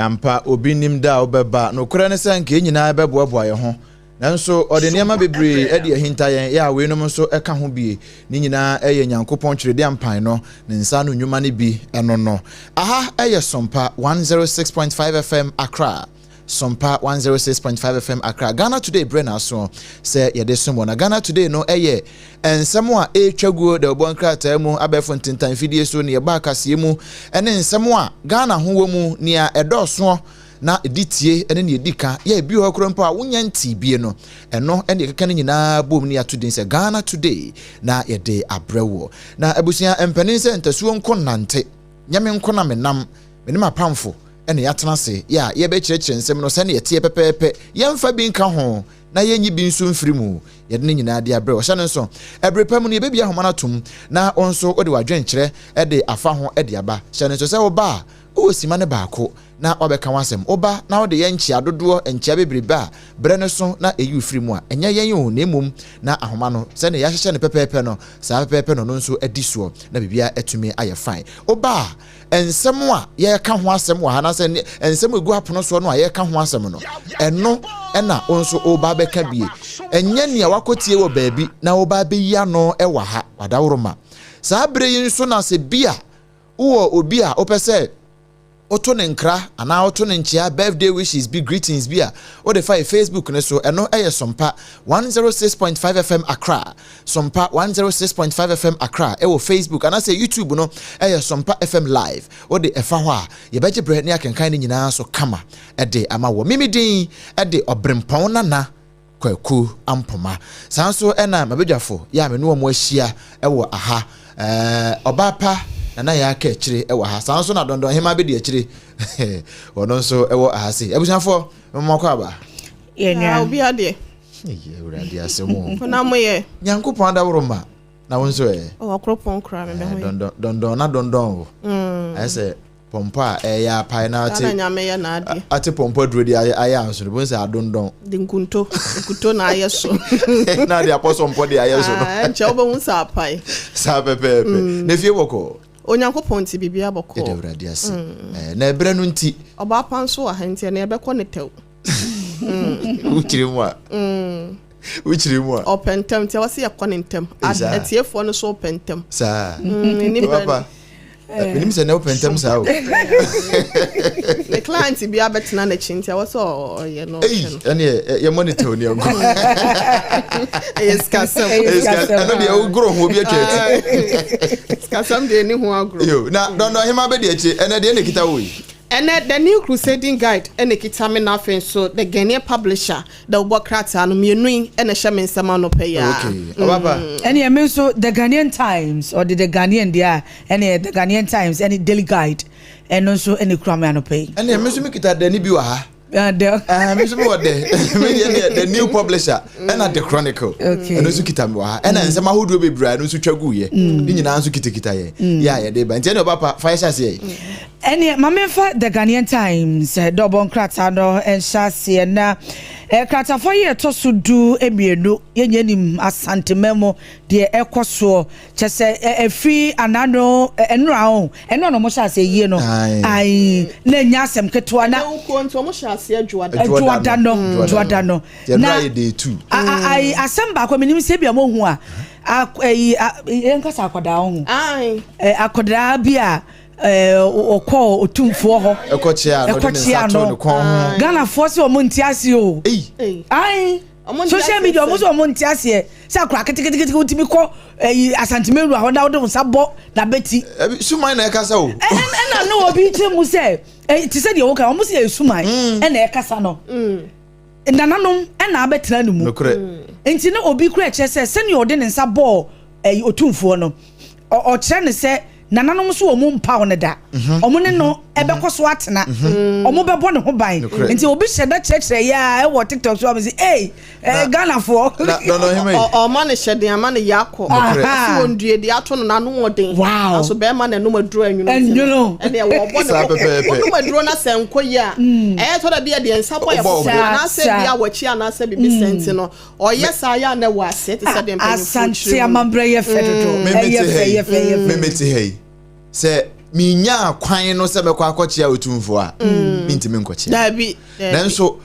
ampa obi nim da obeba no kura ne sanke nyina beboaboa ye ho nanso ode niam bebre e de hinta yen ya we no so eka ho bie ni nyina eye nyankopon twrede ampan no ne nsa no nnwuma ne bi eno no aha eye Sompa 106.5 FM Accra Sompa 106.5 FM Accra Ghana Today brena so say yede somo na Ghana Today no eye ensemo a etwaguo de obon krata mu abefo ntintan fidie so ne ye ba akase mu ene ensemo a Ghana ho wo mu ne a edoso na editie ene ne edika ye bi ho krompa wonya nti bie no eno ene keka ne nyina bom ne ato din se Ghana Today na yede abrewo na abusia empanin se ntasuo nkonante nyame nkona menam menima pamfo ene yatena se ya ye be kirekire nsem no se ne yetie pepepe yemfa bi nka ho na yenyi bi nso mfiri mu yede ne nyina de abre o hye ne nso ebrepam ne bebia homa na tom na onso ode wadwenkire ede afa ho ede aba hye ne nso se oba o sima ne baako na obeka wasem oba na ode yenchi adodo enchi bebreba bre ne so na eyi ufiri mu a enya yen o na emom na ahoma no se ne yahye ne pepepe no sa pepepe no nso adisuo na bibia etumi aye fine oba ensem a ye ka ho asem wa na se ensem egu apono so no a ye ka ho asem no eno ena onso oba beka bie enya ne wakotie wo baabi na oba be yi ano e wa ha wadawroma sa bre yin so na se bia wo obi a opese oto ne nkra ana oto ne nchia birthday wishes be greetings bia o de fa Facebook ne so eno eye Sompa 106.5 FM Accra Sompa 106.5 FM Accra e wo Facebook ana say YouTube no eye Sompa FM live o de efa ho a ye beje bre ne akenkan ne nyina so kama e de ama wo mimidin e de OBREMPONG nana kwaku ampoma sanso ena mabedwafo ya me no mo ahia e wo aha OBAAPA na ya ka akire e wa ha sanso na dondon hema be de akire wono nso e wo ahase abusanfo mmako aba yenya obi ade ye urade asemo na moye nyankopon da woroma na wonso o akropon kra me be ho dondon na dondon ese pompa ya pineapple na nyame ya na ade ate pompa duro di aya anso bo nse adondon de nkunto na ayeso na de apostle pompa de ayeso no nche obo hu sa pai sa pepe ne fie boko onyankopon ti bibia boko ye de urade ase na ebre no nti obaapa nso wa hantie na ebekọ ne tew Which remote? Opentem, tell us your contem. At here for no so pentem. Sir, Papa. When you say no pentem, so the client be a better than a chin. I was all, you know, and your money to your yes, Cassam. I know the old grown will be a church. Cassam, the new one grew. You now don't know him, I bet you, and I didn't get away. And the new crusading guide and the kitame nothing so the Ghanaian publisher the Obokrata and Munui and the Shaman Samano pay. Okay. Any mean so the Ghanaian Times or the Ghanaian there any the Ghanaian Times any daily guide and also any Kramano pay. And the Muslim kita the Nibiwa. The new publisher and at the Chronicle. Okay. And also kitamwa and some who do be brand no suchaguye. Didn't answer kita ye. Yeah, they ban tell about fire say. Any mamma the Ghanaian Times double cratano and chassis na krata for ye to so do ebienu yenim asante memo de ekoso chese efri anano enra eno no mo chassis ye no ai na nya asem ketoa na ko nto mo chassis adwada no na day 2 ai asem ba ko minim se bia mo hu a enkasa akoda ho ai akoda bia okọ otumfo ho ekochia no Ghana force o montiase o ai social media o so montiase se akura ketekete utimi ko asantemeru ho da wo sabo na beti suman na ekasa o na no obi chemu se ti se de wo ka o mo se suman na ekasa no nananom na abetena no mu enti na obi kura che se ne ode ne sabo otumfo no o kire ne se nananom so o mu mpa ne da omo ne no ebekoso atena omo bebo ne ho ban nti obi hyeda kyekere ya e wo TikTok so am say Ghana for o ma ne hyede ama ne yakọ so ondue de ato no nanu oden so be ma ne no maduro anwuno e de wo bo ne no maduro na senko ya to da bia de nsabo ya fo na se bia wachi ana se bibi senti no o yesa ya na wa se te se de mpanyefo asante amambre ye fedodo memeti hey se minya kwan no se bekwa akọchia otumfo a mintimi nkọchia dabi nanso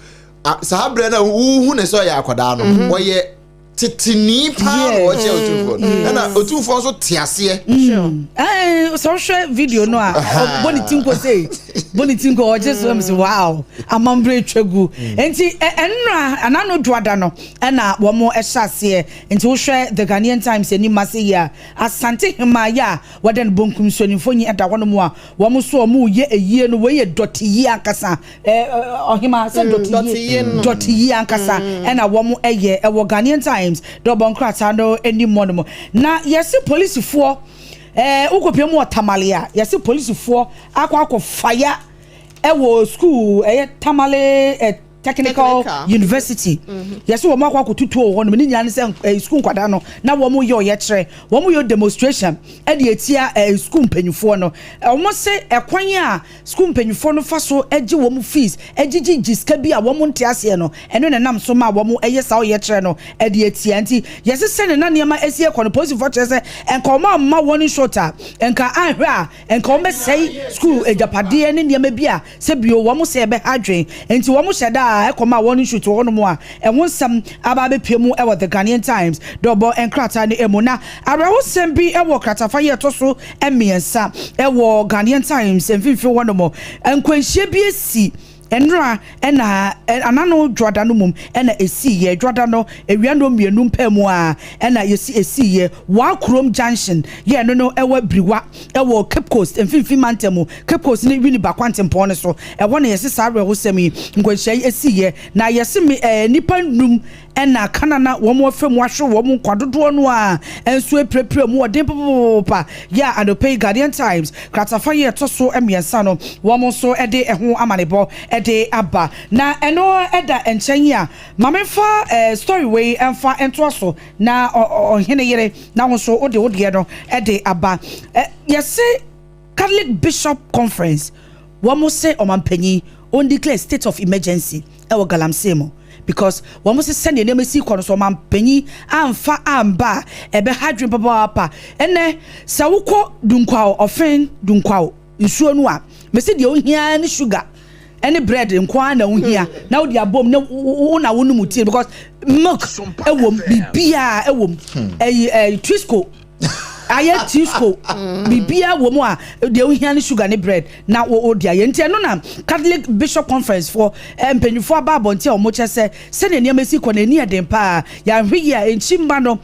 sahabre na uhu ne so ya akoda no wo ye titini pa wo che otumfo na otumfo so tiase so share video no a bonitinko say bonitinko o just say wow amambre twegu enti enra anano duada no na wo mo ehase enti wo share the Ghanaian Times ani mase ya asante himaya waden bonkum sonifo nyi eda wono mo a wo mo so mo ye eyie no we ye dotiyi ankasa ohima say dotiyi ankasa na wo mo eye e wo Ghanaian Times do bonkrata no any mono na yesi police for ukopia mu Tamale yesi police for akwa fire wo school Tamale Technical University yes wo makwa kotutu ho no ni nyane se school kwada no na wo mo ye kire wo mo yo demonstration e de etia school mpanyufo no wo se ekwan a school mpanyufo no fa so eje wo mo fees ejiji jiska bi a wo mo ntiase no eno ne nam so ma wo mo eye sa wo ye kire no e de etia nti yes se ne na niam esi e kono police for kire se enka ma woni shota enka ahwe a enka wo mesei school ejapade ne niam bi a se bio wo mo se be hadwen nti wo mo sheda ekoma woni shoot wono mo a ewonsam aba be piemu e the Ghanaian Times dobo enkrata ne emu na arawo sembi e wo kratafa ye to so emiensa e wo Ghanaian Times emfifi wono mo enkwanhie bi esi enra ena anano dwada no mum ena esi ye dwada no ewia no mienu mpemu a ena esi ye wa krom junction ye no no ewa briwa ewo Cape Coast emfifi mantemu Cape Coast ni wini bakwantem pon so ewo na yesi sabre ho semi nkwanhia esi ye na yesi nipa num ena kanana wo mo fam wahwe wo mo kwadodo no a enso eprepre mu odin popopa ya adopay Ghanaian Times kratafa ye to so emiensa no wo mo so ede eho amanebo ede aba na eno eda enchenyi a mamefa story way emfa ento so na oheneyere na wo so ode no ede aba yesi Catholic Bishop Conference wo mo se omampanyi on declare state of emergency e wo galamsey because we must send the MC kono so man panyi amfa amba ebe hadwen papa ene sa wukọ dunkwa ofen dunkwa nsuo no a me se de ohia ne sugar ene bread nkwa na ohia na wodi abom na na wonu mutie because milk ewom bibia ewom twisco aye tisco bibia wo mu a de ohia ne sugar ne bread na wo dia ye ntia no na Catholic Bishop Conference for empenyufo ababo ntia o mo chese se ne niamesi ko na ni eden pa ya hwe ya enchimba no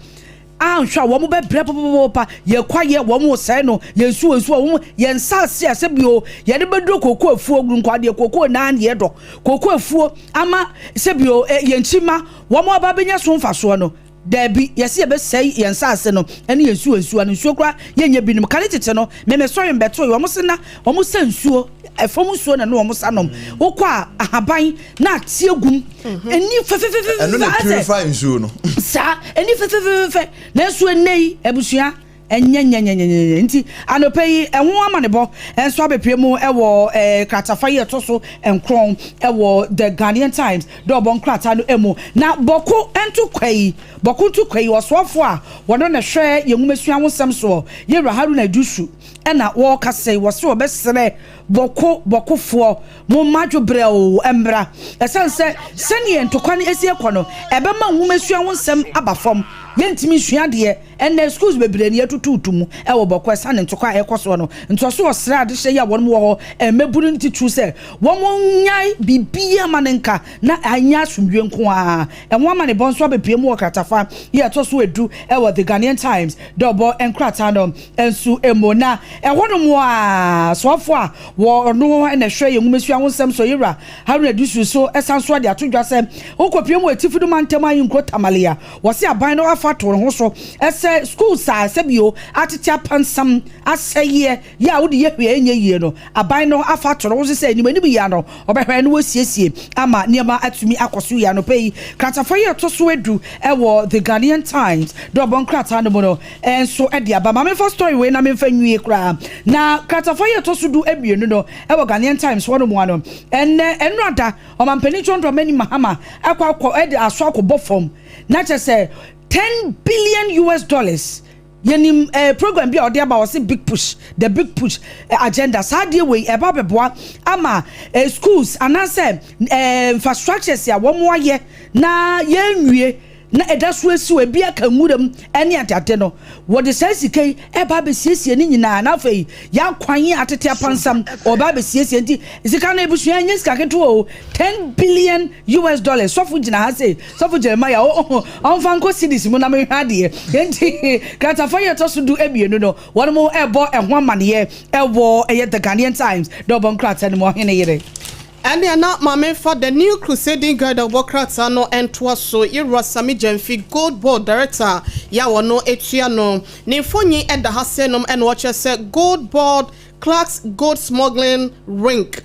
anhwa wo mo be bre popopa ye kwaye wo mo se no ye nsu wo mo ye nsase ase bio ye de bedo koko afuo gru nkwa de koko na an ye do koko afuo ama se bio ye nchima wo mo aba benya so mfa so no Debi yesi ebe sei yensa ase no ene yensu anu nsuo kra yenye binim kale tete no me sorry mbeto yo mo se na o mo se nsuo efom nsuo na no o mo sanom wokwa ahaban na atiegum eni fefefefe eno na purify nsuo no sa eni fefefefe na nsuo nei ebusua enyenyenyenyenye nti anopeyi enwo amanebo enso abepremu ewo kratafaye toso enkron ewo the Ghanaian Times do bon krata no emu na boku ntu kwai osofo a wono na hwe yenwumesua wonsem so yewra Haruna Dusu ena wo kase wo se obesere bokufo mo madwo breo embra esense sene ntokwa ne esi ekono ebema nwumesua wonsem abafom yentimi sua de ene schools bebre ne atututumu ewo bokwa sane ntokwa ekoso no ntoso osra de hye ya wonmo wo emeburu nti tru se womo nyai bibia manenka na anya sumdwe nko a enwo amane bonso abepiem wo kratafa ye toso edu ewo the Ghanaian Times dobo enkrata no ensu emona ewono mo a sofo a wo no ene hwe ye nwumesua wonsem so yewra Haruna Dusu so esanso de atodwa se okopiem atifudu mantem ayi nkro Tamale wo se aban no afato ho so ese school sa sebio atitia pansam aseye ya wodi ye hwe enye yie no aban no afato wo se animanim ya no obehwe no wasiesie ama niema atumi akoso ya no pei kratafaye to so edu ewo the Ghanaian Times do bon krata no no enso e dia ba ma me first story we na me fa nwie kra na kratafaye to so du ebienu no ewo Ghanaian Times wono mo ano enrada o mampeni chondro mani mahama akwa e de aso akobofom na che se $10 billion yenim program bi Odehyieba was big push the big push agenda sadie we eba beboa ama schools anase infrastructures ya wo mo aye na yenwie na edaso esi we bia kamuram ene atate no wo de sasikai eba be siesie ni nyina na afei ya kwan atete apansam oba be siesie nti isika na ebusua nya sika keto $10 billion sofu gina ha say sofu Jeremiah on fanko cities mu na me hwade nti kata fire to so do ebienu no won mo ebo ehwo amane ewo eye the Ghanaian Times do bon krata ni mo Oheneyere. And they are not mame for the new crusading guide of Bokratsano and Twaso Irasami Jenfi Gold Board Director Yawano Echiano Nifonyi at the Hasenum and Watcher said Gold Board Clark's Gold Smuggling Rink.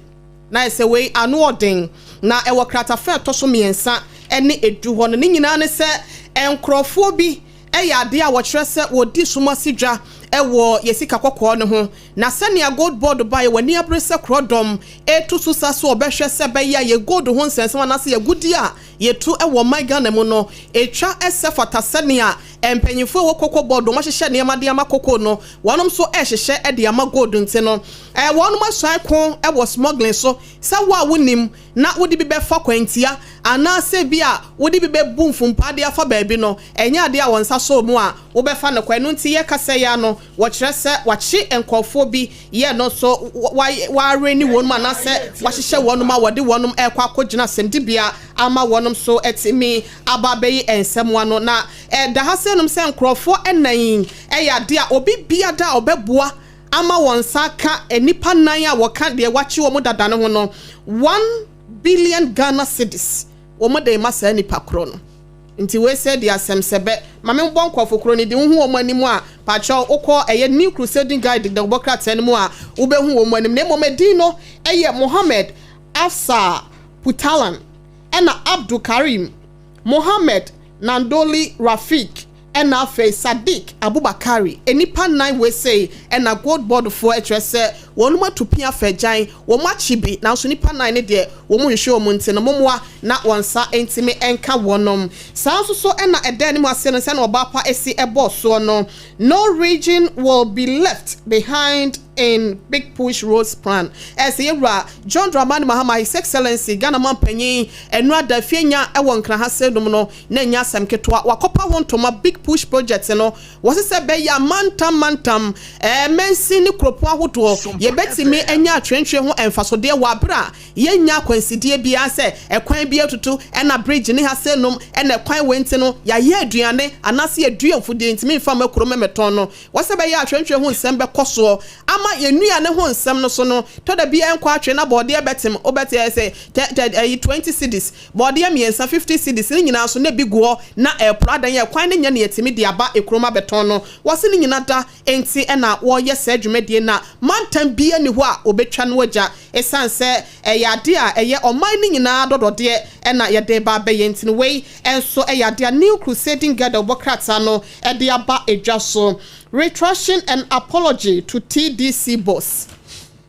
Nice away anording na ewa krata fair toso miensa ene edu ho ne nyina ne se enkrofo bi eyade a Watcher said wo di suma sidwa ewo yesika kokko ne ho na senia Gold Board ba ye wani abrese krodom etusu saso obehwe se be ya ye gold ho nsensem na se ye gudi a yetu ewo Ghana mu no etwa esefata senia empanyifo wo kokko board mo hyehye ne amade amakoko no wonom so ehyehyɛ ede ama gold nti no wonom aswan ko ewo smuggling so se wo a wonim na wodi bi be fa kwantia ana se bi a wodi bi be bumfumpade afa baabi no enya ade a wonsa so mu a wo be fa ne kwanu nti ye kase ya no wɔkyerɛ sɛ wachi enkofo bi ye no so wa reni wonum ana sɛ wahyehyɛ wonum a wɔde wonum ekwa akogina sendibia ama wonum so etimi ababeyi ensemwa no na da hasenum sɛ nkrofo enan ya de a obi bia da obeboa ama wonsa ka enipa nan a wɔka de wachi wo mu dada ne ho no 1 billion Ghana cedis wo mu de ma sa nipa kro no nti we said the asem sebe mame bon kwafo kro ni de hu wo manimu a pacho ukọ eye new crusading guide the Bokrata animu a wo be hu wo manim na momedi no eye Mohammed Afsa Putalan ena Abdul Karim Mohammed Nandoli Rafik ena Fe Sadiq Abubakari enipa nine we say ena Gold Board for etrese wonu matupia fejan wo machibi na so nipa nine ne de wo mu hwe wo munti no momwa na wonsa entime enka wonom sanso so ena eda ni mu ase no se na Obaapa esi ebo so no region will be left behind in big push roads plan as yewra John Dramani Mahama His Excellency Ghana man panyin enu ada fienya ewo nkra ha sedum no na nya asem ketwa wakopa wontoma big push project no wose se be ya mantam mensi ni kropo ahoto ye betimi enya atwentwe ho emfasode wa bra ye nya kwansidie bia se ekwan bia tutu ena bridge ni ha senum ena ekwan wenti no ya ye aduane anase adua mfudie ntimi mfa makro memeton no wose be ya atwentwe ho nsem be koso ama yenua ne ho nsem no so no to da bia enkwa atwe na bode betim obeti say 20 cedis bode miensa 50 cedis ni nyina so na biguo na pradan ye kwan ne nya ne yetimi de aba ekroma beton no wose ni nyina da enti ena wo ye sa adwumedie na mantam bia ni ho a obetwa no waja esanse eyade a eye oman ni nyina dodode ena ye de ba be yenti no wei enso eyade a new crusading guide Bokrata no e de aba edwa so retraction and apology to TDC boss.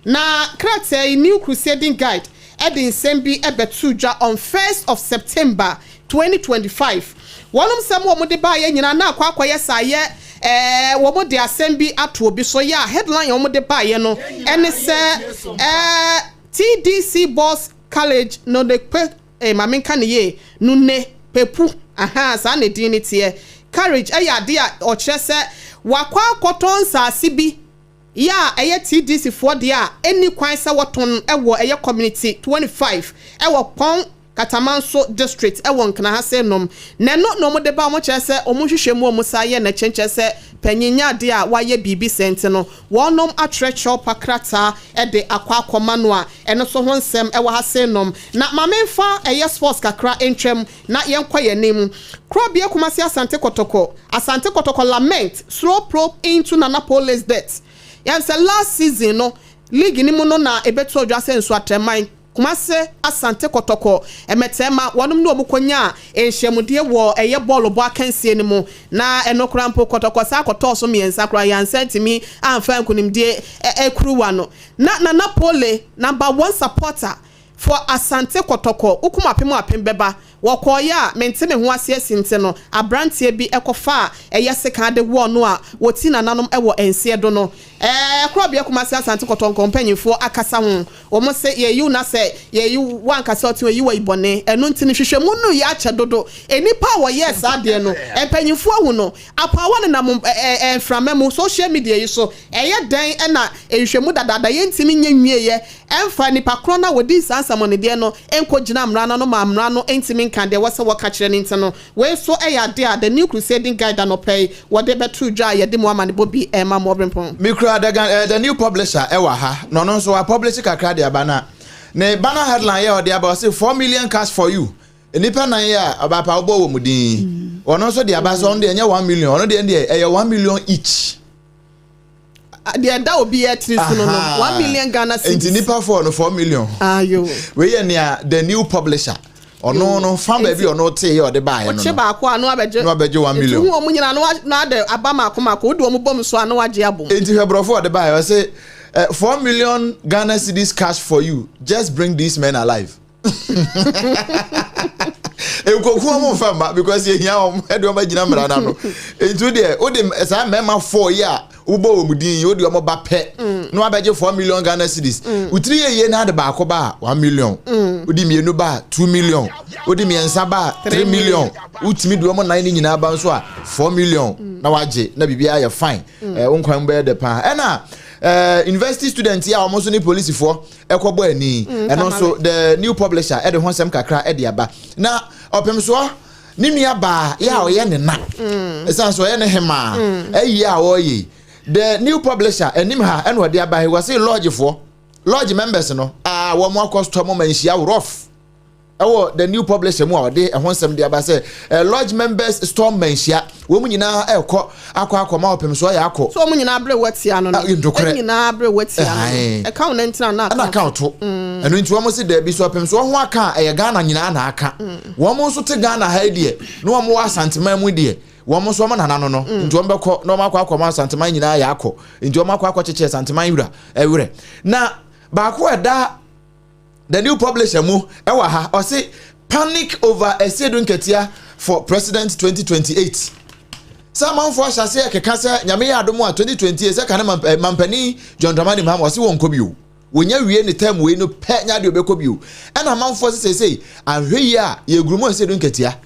Na krate new crusading guide edin sembi ebetuja on 1st of September 2025. Wonum sem wo de ba ye nyina na akwa yesa ye wo mo de asembi ato obi so ya headline wo de ba ye no ene se TDC boss college no de pe mamenka ne ye no ne pepu aha sa ne din ne tie courage ayade a o kyerese wakwa koton saasi bi ya eye TDC for dia eni kwan se woton ewo eye community 25 ewo pon Katamanso district ewo nkna ha se nom na no mo de ba mo kyerese o mo hwehwe mu o mo sa ye na chenche se panyinya de a waye bibi sent no wonom atrecho pakrata e de akwa akoma no a eno so ho nsem ewo ha se nom na mamemfa eye sports kakra entwem na yenkwa yanim krobie kumasi asante kotoko lament slow probe into Nana Police death yan say last season no league ni mu no na ebetu odwa senso ateman kumase asante kotoko emetema wonum no omukonya enhyemude wo eye ball bo akansie ni mu na enokrampo kotoko sa kotoso miensa kra yan sentimi amfa nkunimde ekruwa no na Nana Pole number 1 supporter for asante kotoko ukuma apem beba wakoya menteme ho asiesi nte no abrantie bi ekofa eyese de wo no a woti nananom ewo ense do no krobia kuma se asante koton company fo akasa ho omo se ye yu na se ye yu wan kasa oti ye yu ibone enu ntini hwehwe mu nu ya che dodo enipa wo yes ade no empanyimfo hu no apa won na enframa mu social media yi so eye dan na ehwehwe mu dadada ye ntimi nyanwie ye emfa nipa krona wodi sansamone de no enko gina mrana no ma mrana no ntimi nkan de wose wo ka kire ni ntino we so eyade the new crusading guide no pay what they better dry ye de mo amane bobi ma mo brempon the new publisher ewa ha no so a publisher kakra de abana ne banner headline ye ode about say 4 million cash for you enipa nan ye abapa obo wo mudin ono so de abasa on de enye 1 million ono de eye 1 million each the da obi e trisu no 1 million Ghana cedis enipa for no 4 million ayo we ye near the new publisher ono fan baby ono te ye ode ba ye no che ba ko anu abeje 1 million hu omu nyina no na de abama akoma ko do omu bom so anu age abom enti hebrofo ode ba ye say 4 million Ghana cedis cash for you just bring these men alive Ekoku mo famba because ye hia om e do ma gina mra na no enti de o de sa mema 4 year ubo omudin o de o ba pe no abeje 4 million Ghana cedis utiri ye na de ba ko ba 1 million odi mienu ba 2 million odi miensa ba 3 million utimi do mo 9 nyina ba nso a 4 million na waje na bibia ye fine wonkwan ba de pa na university students ya almost ni police for ekobo ani and also the new publisher e de honsem kakra e de aba na opem so ni nua ba ya oye ne na esan so ye ne hema ayi a oye the new publisher enim ha e no de aba he was say lodge members no wo mo customer manhia rough the new publisher mu a de honsem de aba say lodge members store manhia wo mu nyina ekọ akwa opem so ya akọ so mu nyina abre watia no nyina abre watia no account na ntina na account eno nti wo mo se da bi so opem so ho aka e Ghana nyina na aka wo mo so te Ghana ha die no wo mo wa santeman mu die wo mo so mo nana no nti wo mbekọ no makwa ma santeman nyina ya akọ nti wo makwa cheche santeman wura ewure na ba ko eda the new publisher mu ewa ha o say panic over esedun ketia for president 2028 Someone for Shase Kekasa, Yami Adomo 2020, second Mampani, John Dramani Mam was one cobio. When you in the term, we no pet Yadio Becobio. And a man for say, and here ye grumo said Dunketia,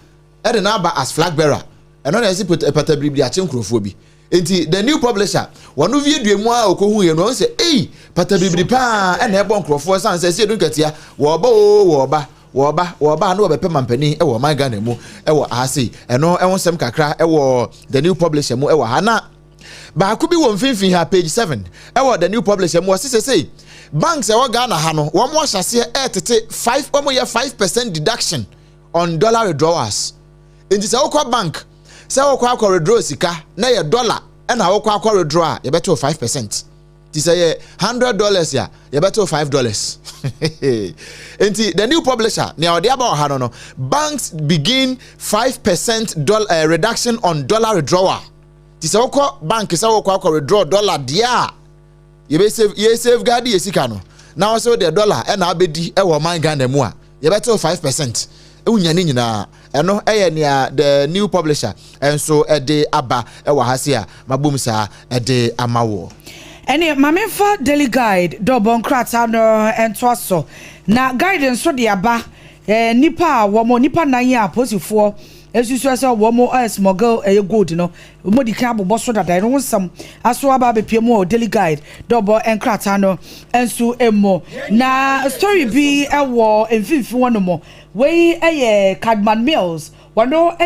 at an abba as flag bearer, and not as he put a patabibia chinkrophobi. The new publisher, one of you do more Okohu and say, eh, patabibripa and Hebron Crawford says, Dunketia, Woba no be Mampani e wo my Ghana mu e wo ase eno e wonsem kakra e wo the new publisher mu e wo hana ba ku bi wo mfinfin ha page 7 e wo the new publisher mu say banks e wo Ghana ha no wo mo hyase e tete 5% deduction on dollar withdrawals enti se wo kwa bank se wo kwa withdraw sika na ye dollar e na wo kwa withdraw ye beto 5%. This is $100 ya. You better $5. Enti the new publisher now they about hanono banks begin 5% reduction on dollar withdrawal. This is bank is withdraw dollar dia. You be safeguard ye sikano. Now so the dollar and abedi e wo man Ghana mu a. You better 5%. Unyani nyina eno near the new publisher and so de aba e wa hasia mabum sa de amawo. Any mamenfa daily guide do bon krata no entwaso na guidance so de aba nipa wo mo nipa nan ya posifo esusu ase wo mo smuggle gold no mo di kan bobo so dada no nsam aso aba bepie mo daily guide do bon enkrata no ensu emo na story bi ewo emfifi wono mo we Cadman Mills wano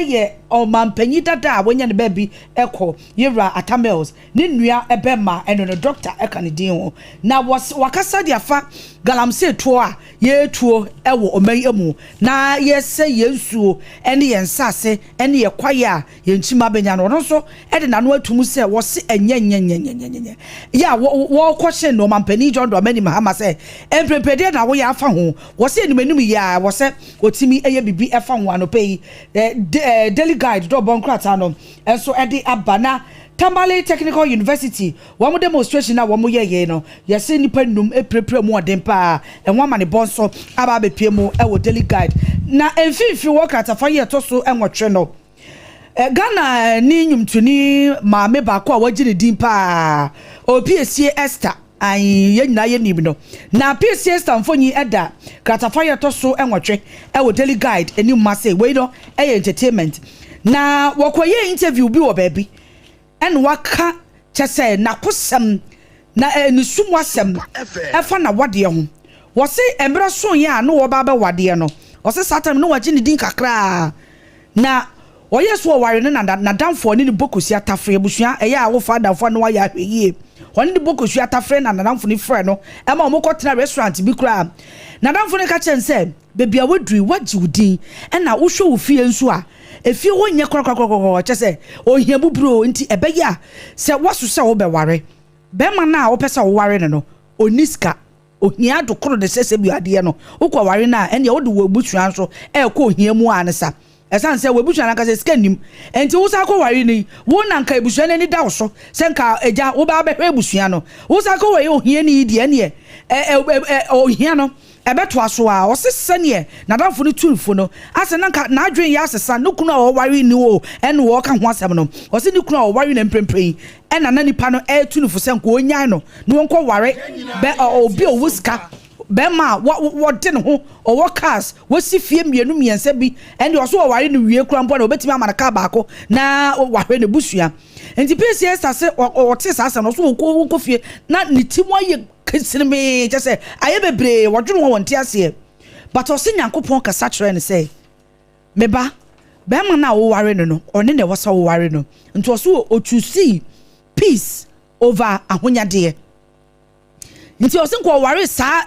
o mampanyi dada wonya ne baby eko yewra atamels ne nua ebema eno no doctor eka ne din ho na wakasa dia fa galamse to a ye tuo ewo oman emu na yese yensuo ene yensase ene ye kwaya yenchima benya no no so ede na no atumu se wo se enyenyenyenyenyenye ya wo kwhye no mampani John do mani mahama se emprepede na wo ya afa ho wo se enum ya wo se otimi eye bibi efa ho anope daily guide do bon krata no enso edi abana Tamale Technical University one demonstration na one ye no yesi nipa num eprepre mu odem pa e one man bonso aba be pie mu e wo daily guide na emfifi work at afaye to so enwotwe no Ghana ni nyumtuni maame ba ko a wagire din pa OPSC Esther ai ye nyina ye nim no na PSC Esther mfonyi eda kratafaye to so enwotwe e wo daily guide eni mase we no e entertainment na wakoye interview bi wo baabi en waka chese na kosem na nisum wasem efa na wade ho wo se emre so ye a no wo ba wade no wo se satam no waje ni din kakra na oye so ware ne na damfo ne bokosi atafre abusua eye a wo fa damfo no wa ya hweye won ne bokosi atafre na damfo ne frɛ no e ma mo kɔtena restaurant bi kra na damfo ne ka kyɛnse bebia waduri waji udin e na wo hwɛ wo fie nso a efie wo nye kokokokoko kyese ohia buburo nti ebeya se waso se wo be ware be ma na wo pese wo ware ne no oniska ohia dokoro de sese bi ade no wo kwa ware na ene wo de wo butua nso e ko ohia mu anesa esan se wo butua na ka se skanim enti wo sa ko ware ni wo na nka ebusua ne da wo so se nka eja wo ba be hwe ebusua no wo sa ko ware ohia ni die ne ohia no ebeto aso a osese ne na danfo ne tunfo no ase na na adwen ya asesa no kunu a wo ware ni wo ene wo ka ho asem no ose ni kunu a wo ware na mprempren ena na nipa no tunfo se nko onyan no no wonko ware be obi owuska be ma wo de ne ho owo cars wo si fie mienu miensa bi ene oso wo ware ni wie kura mpo na obetimi amana ka baako na ware ne busua enti PCS ase o tese ase no so wo fie na ni timo ye kisinme just say aye bebre wodwon won tiase but o se nyankopon kasa kire ne say meba be ma na wo ware no one ne wasa wo ware no nto so o to see peace over ahonyade nti o se nko ware sa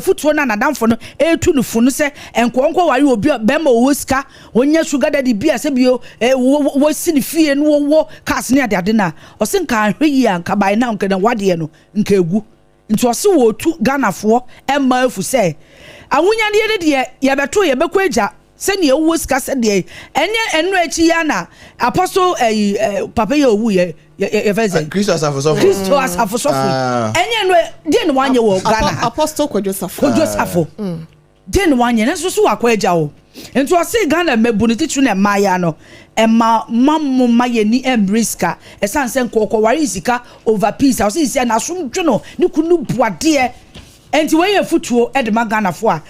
futuo na nadamfo no etu no fu no se enko ware obi be ma o sika onya sugar daddy bia se bio wo sini fie no wo cars ne ade na o se nka hweyi anka bai na nka na wade no nka egu nti o se wo tu Ghana fo emma afu se awunya de de ye beto ye bekọ eja se ne ewu sika se de enye enu achi ya na apostle papa ye owu ye veze Christo asafo enye enu de ne wanye wo Ghana apostle Kwadwosafo de ne wanye na so akọ eja wo nti o se Ghana mebu ne titu na maya no emma mammo maye ni embriska esanse nkoko ware sika over peace o se isi na asomdwe no ne kunu buade enti we ye futuo ede Ghana fo a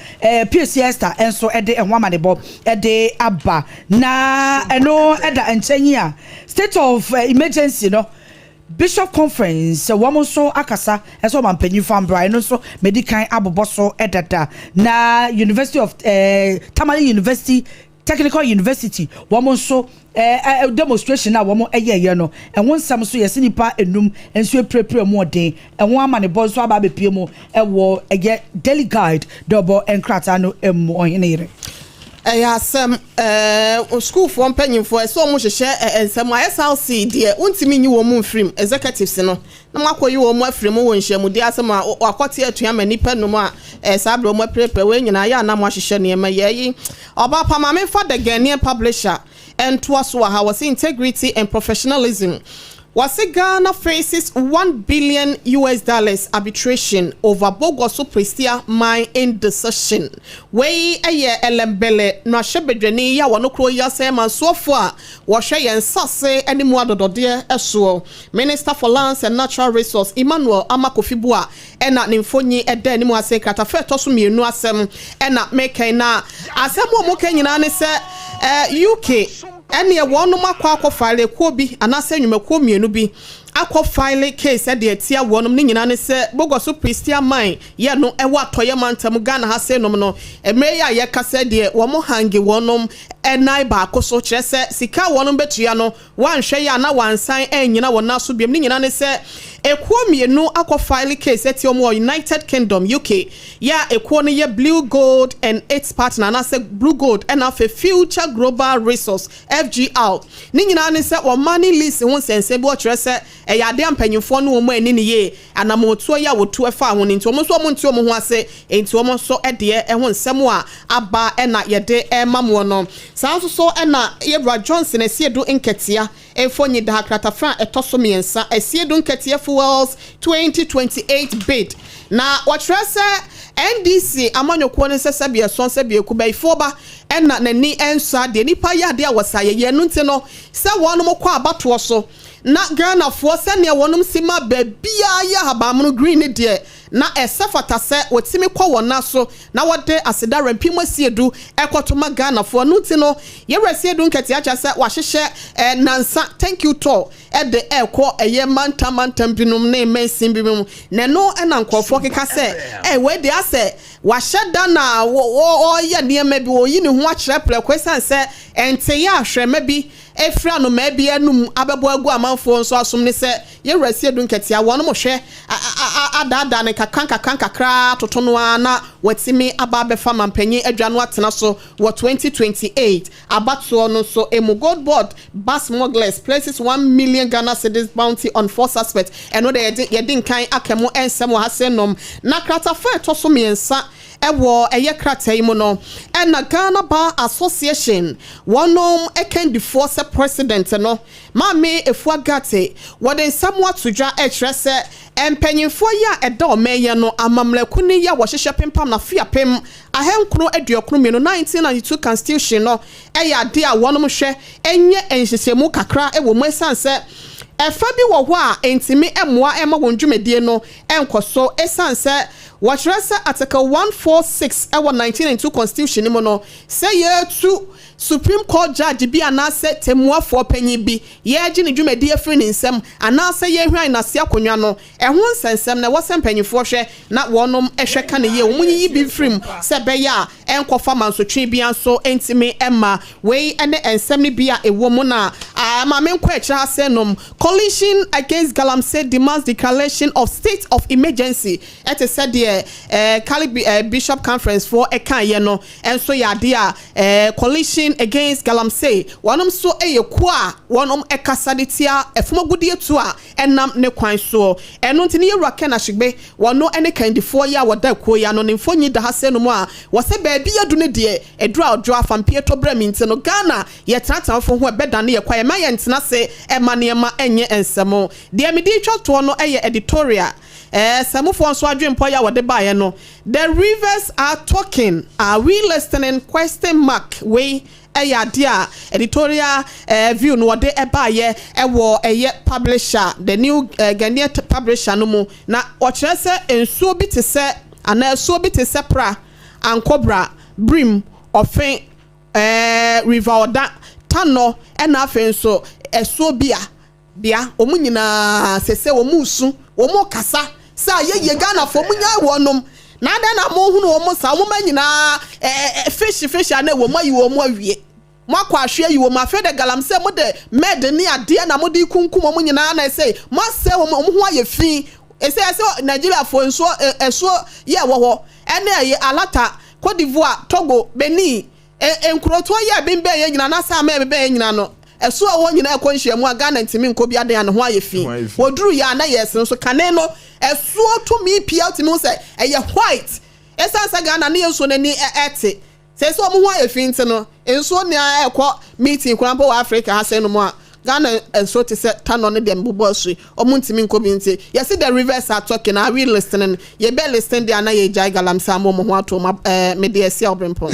PCS enso ede enwama de bob ede aba na eno eda enchenyi a state of emergency no Bishop Conference woman so akasa eso mampanyi fambra no so medical aboboso edada na University of Tamale University Technical University woman so demonstration na woman eye no enwon sam so yesi nipa enum enso prepare mu odin enwon ama ne bonso aba be pie mu ewo eye daily guide double enkrata no emu oheneyere asem school for mpanyimfo so mo hwehwe ensem SLC de untimi nyi wo mu mfrim executives no na makoyi wo mu afrim wo nhyiamu de asem akote atua manipa no mu a sabro mo prepare we nyina ya na mo hwehwe ne ma yeyi Obaapa ma me for the Ghanaian publisher and twaso ha was integrity and professionalism. Ghana faces $1 billion arbitration over Bogoso Prestia mine indecision. Way a year elembele no shebedwani ya wanokro ya sema so far washe yen sase any more dododie eso. Minister for Lands and Natural Resource Emmanuel Amakofibua ena nimfonyi ede ni mu ase kratafe toso mienu asem ena meke na asem mo kenyina ne se UK ene wonu makwa file ko bi anase nwumako mienu bi akọ file case de atia wonum ni nyina ne se Bogoso Prestia mine ye no ewa toye mantam Ghana ha se nom no emre ya ye kase de wo mo hangi wonum enai ba akoso kire se sika wonum betua no wanhwe ya na wansan enyina wona so biem ni nyina ne se ekuo mienu akọ file case eti omo United Kingdom UK ya ekuo no ye Blue Gold and its partner na say Blue Gold and of a Future Global Resource FGR ni nyina ne say o money list ho sense bi o kire say e ya de ampanyimfo no omo ani ne ye anamotuo ya wotu efa ho ni nti omo so omo nti omo ho ase enti omo so de e ho nsem a aba e na ye de e mamo no saa so e na Yebra Johnson esiedu nketia efonyi da kratafran etoso miensa esiedu nketia fuels 2028 bid na watrese NDC amanyoko ne sesebie so sebie kubai foba enna nani ensa de nipa ya de awasaye ye no nti no se wonom kwa abato so na Ghana fo se ne wonom sima babia ya habamno green de na esefata se wotimi kwa wona so na wode aseda rampimo siedu ekotoma Ghana fo no nti no ye resiedu nkati acha se wahehye nansa thank you to de ekọ eye mantam binum na emensin bibim ne no na nkofo keka se we de ase waheda na wo ye niema bi wo yi ne ho akere plekwesa se ente ya ahwema bi efra no ma bi anum abebo agu amanfo nso asom ne se ye resiedu nkati a wono mo hwe adada ne kakra totono na watimi aba befa mampanyi adwano atena so wo 2028 abato no so emu gold board bus smugglers places 1 million Ghana cedis bounty on 4 suspects eno de ye din kan akemo ensem wa hasenom na krata fa to so miensa ewo eye krata yi mo no na Ghana Bar Association wonom ekendi force president no mame efuagate wode samwa tudwa ekrese empanyimfo ya edo omeye no amamleku ni ya wohehye pempam na fiapem ahenkro aduokro me no 1992 constitution no eya de a wonom hwe enye enhyehyemu kakra ewo mu esanse efa bi wo ho a entimi emoa ema wondwumedie no enkoso esanse Wachresa Article 146 ewa 1992 Constitution ni mono say ye to Supreme Court Judge bi anase temua for penyi bi ye agi ni dwumadi afri ni nsem anase ye hwan na se akonwa no ehun sensem na wasem penyifo hwe na wonom ehwe ka ne ye omunyi bi frim se be ya enkofa mansotwe bi anso entimi emma we ene ensem ni bi a ewo mu na amamenkwa echa asenom coalition against Galamsey demands declaration of state of emergency et said Bishop Conference for Ekaye no enso yade a coalition against Galamsey wonom so kwa wonom ekasaditia efumagudie to a enam ne kwan so eno ntini yewura ken ahigbe wono ene kandifo ya woda koya no nemfonyi da hase no mu a wose baabi yadu ne de edura odwo afampie to bra minti no Ghana ye tratanfo ho ebeda ne ye kwaye ma ye ntena se ema enye ensemo de medi twa to no eye editorial samufo nso adwempo ya wode baaye no the rivers are talking, are we listening? Question mark we dia editorial view no wode ebaye ewo eye publisher the new Ghanaian publisher no mu na okire se ensuo bi te se ana ensuo bi te se pra ankobra brim ofen river oda tano ena afen so ensuo bia omunyina sese omusu omokasa sa ye Ghana fo munya wonom na da na mo hunu omo sa mo manyina fish na wo mayi wo mo awie mo akwa ahwe yi wo ma fe de Galamsey mo de med ni ade na mo di kunkum mo nyina na say mo se wo mo ho aye fi ese Nigeria fo nso eso ye wo ho ene ye alata Cote d'Ivoire Togo Benin enkroto ye bembe ye nyina na sa ma be ye nyina no eso wo nyina ekonhia mu Ghana ntimi nkobi ade ya ne ho aye fi woduru ya na yes nso kane no eso to me pia timi say eye white esansa Ghana ne enso nani ete say so mo ho aye fi nti no enso ne ekọ meeting kurampo wa Africa ha say no mo Ghana enso te say tano ne dem bobo asu omo ntimi nkobi nti yes the rivers are talking, are we listening? Ye be listen there na ye jai Galamsey mo ho ato me de esi OBREMPONG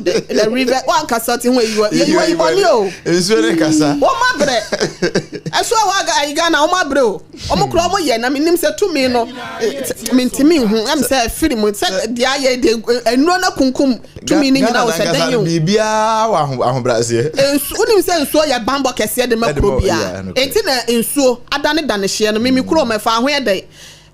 the river one kasati ho you money o enso ne kasa o mabre eso wa Ghana o mabre o omo kro omo ye na menim se to me no mentimi hu am say film say dia ye de enu na kunkum to me ni nyina o se den yo bibia wa ahobrase enso unim se enso ye bambo kese de makrobia enti na enso adane dane hye no mimi kro me fa ho ye de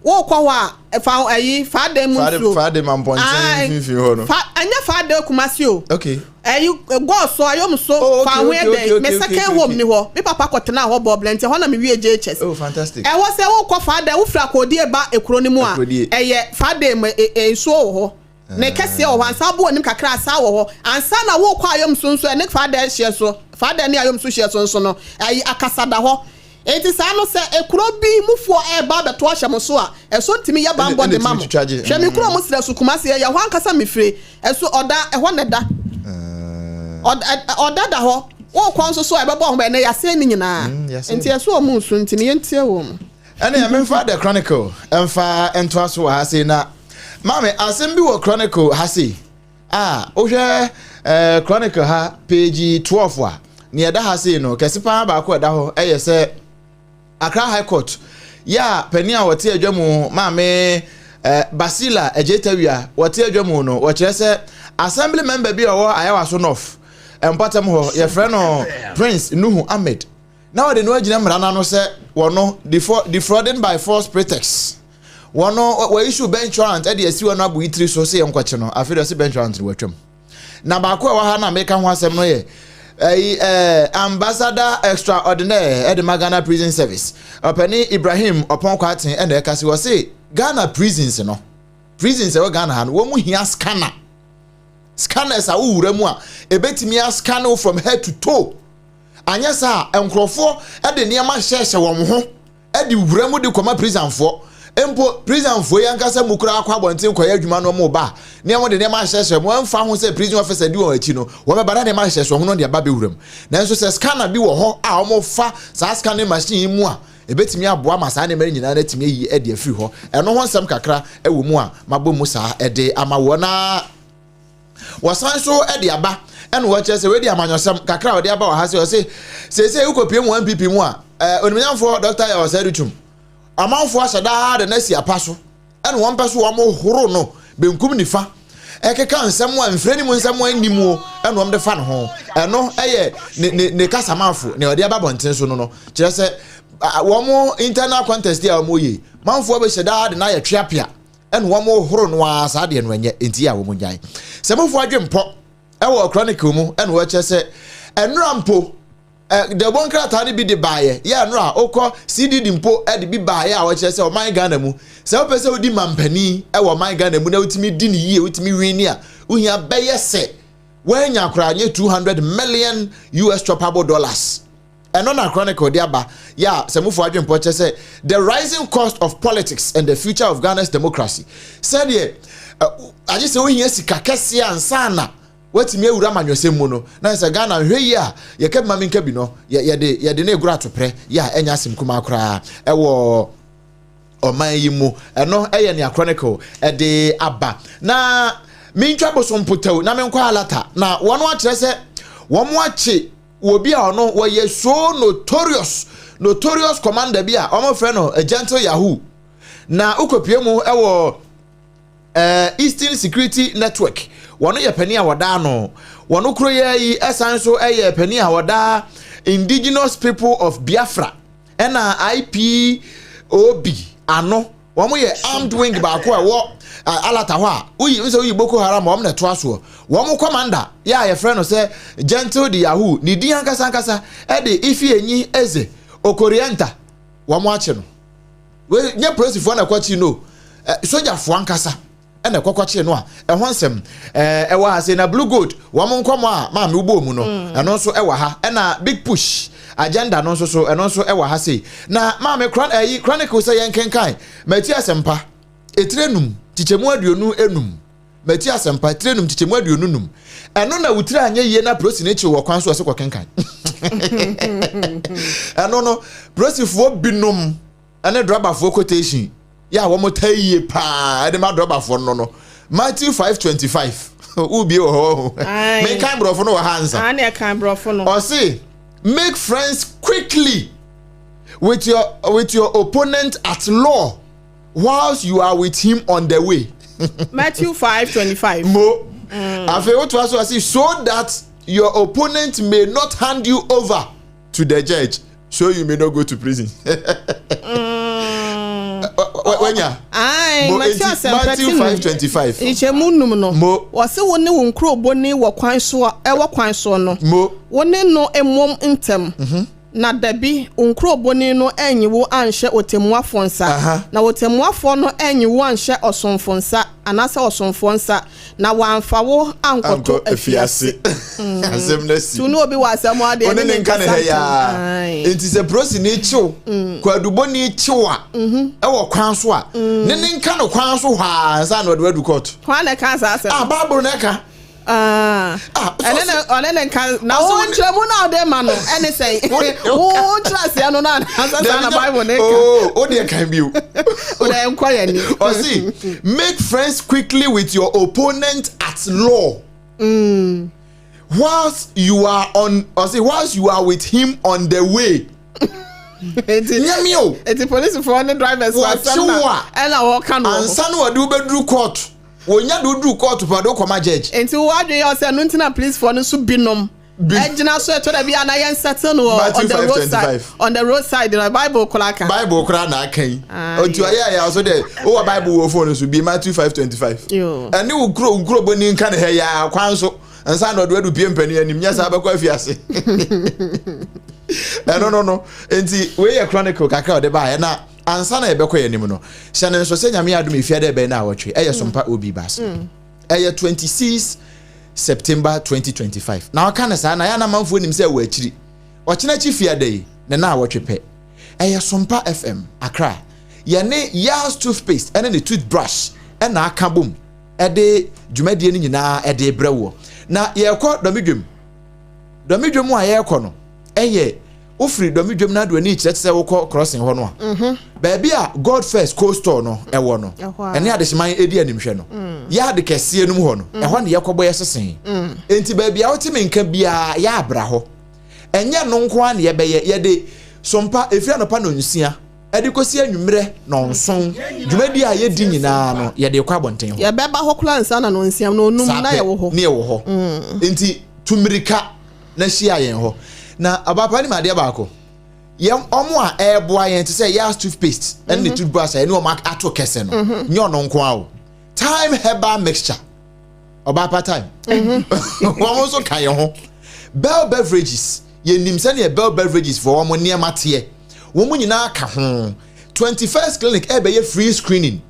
wo kwa fa ayi fa dem so fa dem amponten fifi ho no fa anya fa de kumasi o okay ayi go so ayom so fa ho de me second home ni ho me papa kwotena ho boblent ho na me wie JHS oh fantastic wo se wo kwa fa de wo fra ko Odehyieba ekuro ni mu a eye fa de enso ho ne kese o wansa bo onim kakra asa wo ho ansa na wo kwa ayom so nso ne fa de hye so fa de ne ayom so hye so nso no ayi akasada ho enti sa no se ekuro bi mufo ba beto ahyem so a eso ntimi ya bambo de mamo hwe me kuro mo sira su kumase ya ho ankasa mefire eso oda ho ne da oda da ho wo kwa nso so ebebo ho be ne yase ni nyina enti eso o mu nsu ntini yentie wo mu ene ya memfa the chronicle emfa ento aso ha sei na mame asem bi wo chronicle ha sei o hwe chronicle ha page 12 a ne eda ha sei no kese pa ba ko eda ho eyese Accra High Court ya pani a wote adwamu maame Basila Ejetawia wote adwamu no wo kire se assembly member bi owo ayawa so north empatam ho ye frɛ no Prince Nuhu Ahmed na wo de no agina mra na no se wono defrauding by false pretext wono we issue bench warrant e de asi wono abu itiri so se yenkwache no afi do se bench warrant watwam na ba ko wa ha na meka ho asɛm no ye ambassador extraordinaire at the Ghana Prison Service Openi Ibrahim upon kwatin and ekasi was say Ghana prisons no prisons e Ghana han wo mu hia scanners a wo wura mu a ebetimi a scan from head to toe anya sa enkrofo e de niam hyehye wo ho e de wura mu de koma prison fo empo prison fo yankasa mukura akwa bonten koya adwuma no mo ba ne mo de ne ma hyehye mo amfa ho se prison officer di won achi no wo me bara ne ma hyehye ho no de ba be wuram na nso se scanner bi wo ho a wo mo fa sa scanning machine mu a ebetimi aboa ma sa ne mari nyina na timi yi e de afiri ho eno ho nsem kakra e wo mu a mabɔ mu sa e de ama wo na wasan so e de aba eno wo che se we de amanyosem kakra wo de aba wo ha se ukopie mu MPP mu a onimnyamfo Dr. Yawasadutum amanfo asada de na si apaso ene won peso wo mo horo no benkum nifa ekeka nsem a mfreni mu nsem animu ene won de fa no ho eno eye ne kasamafo ne ode ababonten so no kire se wo mo internal contest ya mo yi manfo be sheda de na ye tweapia ene wo mo horo no asa de no enye enti ya wo mo nyan se mofo adwempo e wo chronicle mu ene wo kire se enrampo the one krata ni bi de baye ya no a okọ CD dimpo e de bi baye a wo kire se o man Ghana mu se wo pese odi mampani e wo man Ghana mu na utimi di ni yie utimi wini a uhia beye se wanya kra nye $200 million choppable dollars eno na chronicle de aba ya se mufo adwempo kire se the rising cost of politics and the future of Ghana's democracy said ye aje se uhia sika kese ansana watimi ewura manwosem mu no na se Ghana hwe yi a ye ke mame nka bi no ye de na egura topre ya enya asim kuma akra ewo oman yi mu eno eye ne chronicle e de aba na mintwa bosompotaw na menkwa alata na wono a kire se wo mo ache obi a ono wo ye so notorious commander bi a omo frɛ no a gentle yahoo na ukopie mu ewo Eastern Security Network wono ye pani a woda no wono kro ye yi esan so ye pani a woda indigenous people of Biafra na IPOB ano womo ye armed wing ba ko wo alata ho a uyi nso uyi Boko Haram wo na to aso womo commander ya ye frɛ no se gentle the yahoo ni di ankasa e de ifi enyi eze okorienta womo ache no we nye prosifo na kwachi no soja fo ankasa ene kwakwache no a ho nsem wa ha say na blue gold wo mo nkomo a ma me ubo mu no eno nso wa ha na big push agenda no nso so eno nso wa ha say na ma me chronicle say yenkenkan mati asempa etrenum tichemu aduonu enum mati asempa etrenum tichemu aduonu num eno na wutira anye ye na prosi ne chi wo kwan so se kwakenkan eno no prosi fo binum ene draba fo quotation ya wo mo tayiye pa de ma droba for no Matthew 5:25 ubi ho me kan brofo no hansa na kan brofo no or say make friends quickly with your opponent at law whilst you are with him on the way. Matthew 5:25 mo afi what was so that your opponent may not hand you over to the judge so you may not go to prison. Wanya. Aye, Matthew 5:25. Ichemu num no. Wose wo ne wo nkrobo ni wo kwan so no. Wo ne no emom ntem. Na dabi nkrobo ni no enyi wo anhye otemuafo nsa. Na otemuafo no enyi wo anhye osomfo nsa, anase osomfo nsa. Na wanfa wo ankoto afiase. Asem Tunu obi wasamo ade ne nka ne ya. Enti se prosi ni chiw. Kwadubo ni chiw a. Ewo kwan so a. Ne nka no kwan so ha nsa na wadu court. Kwan na ka sa asem. Bible na ka. Onene kan na wo ntremu na ode ma no ene sei wo trase no na asa na Bible na ka o de kan bi o de enkwaya ni o see make friends quickly with your opponent at law whilst you are with him on the way. Eti police for the drivers wa sana ena wo kan wo ansa na wadu bedru court wonya do court pa do koma judge enti wo adwe yo say no ntina police for no so binom ejina so eto da bia na yen settle no on the roadside the Bible kura na kan ontu aya so de wo Bible wo phone so bi Matthew 5:25 ene wo kro boni nka ne he ya kwan so ansa na do pie mpani anim nya sa bakwa afiase no enti we ye chronicle kaka de ba na ansa na ebekọ yanim no hyane so se nyame adom efiade be na awotwe eye sompa obi bas eye 26 September 2025 na waka na sa na ya na manfo nim se wa akiri okena chi fiade yi na awotwe pe eye sompa FM Accra ye ne Yas toothpaste ene ne toothbrush ena aka bom ede dwumadie ni nyina ede brewo na ye kọ domidwem a ye kọ no eye ofri domidwem na do ani kyerɛ wo kɔ crossing hɔ no a baabi a God First Coast Store no ɛwɔ no ɛne adehyeman edi animhwɛ no ya de kɛseɛ num hɔ no ɛhɔ ne yɛkɔbɔ yɛsesen enti baabi a wote menka bia ya abra hɔ ɛnyɛ no nko a ne yɛbɛyɛ yɛde sompa efia no pa no nsia ɛde kosi anwumrɛ no nson dwumadi a yɛdi nyinaa no yɛde kɔ abɔnten hɔ yɛbɛba hɔ kula nsa na no nsia no onum na yɛwɔ hɔ ne yɛwɔ hɔ enti tumirika na hyia yɛn hɔ na abapa ni made baako yem omo a eboa yen te say Yas toothpaste and the toothbrush ene o mark ato kese no nyo no nko awo time herbal mixture obapa time wo so kan ye ho Bell Beverages ye nim se ne Bell Beverages for wo ne mate wo mu nyina ka ho 21st clinic e be ye free screening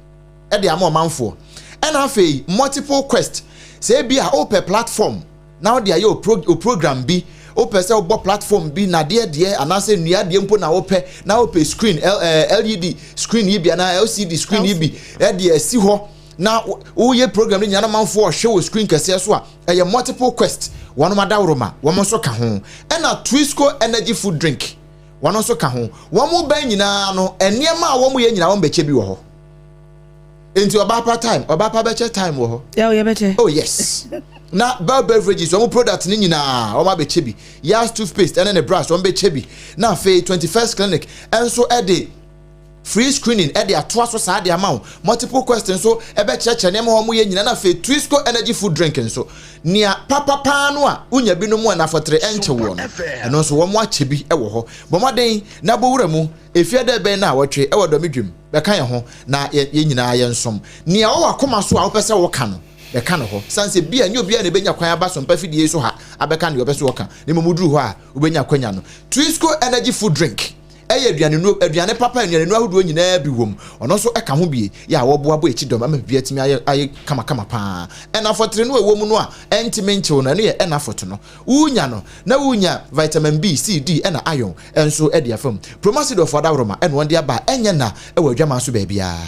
e de am manfo and afei multiple quest say be a open platform now they are your program be open say obo platform bi na de anase nua de mpo na open na open screen LED screen yi bia na LCD screen yi bi e de asi ho na wo ye program ni nyana manfo hwe screen kese so a e multiple quest wono madawroma wo mo so ka ho e na Twisco energy food drink wono so ka ho wo mo ban nyina no enema a wo mo ye nyina wo beche bi wo ho enti obapa beche time wo ho ye beche oh yes na Bell Beverages one product ni nyina o ma be chebi Yas toothpaste and the brush one be chebi na fe 21st clinic enso e de free screening e de ato aso sa de amount multiple questions so e be cheche ne mo ye nyina na fe Twisco energy food drink enso nia papa no a unya bi no mo na fotre enche wo no eno so wo mo achebi e wo ho bo moden na bo wura mu efia de be na wotwe e wo do medwem be kan ye ho na ye nyina ye nsom nia wo akoma so a wo pese wo ka no be kan ho sanse bia nyo bia ne benya kwan aba so mpa fidie so ha abeka ne obeso woka ne momuduru ho a ubenya kwanya no Twisco energy food drink eye aduane papa aduane no ahodo nyina bi wom ono so eka ho bie ya wo boabo echi dom ama bia timi aye kama pa ena fotre no ewo mu no a entime nchew no ne ena foto no unya no na unya vitamin B C D ena iron enso e dia fam promacid of adawroma ena won dia ba enye na ewo adwama so ba bia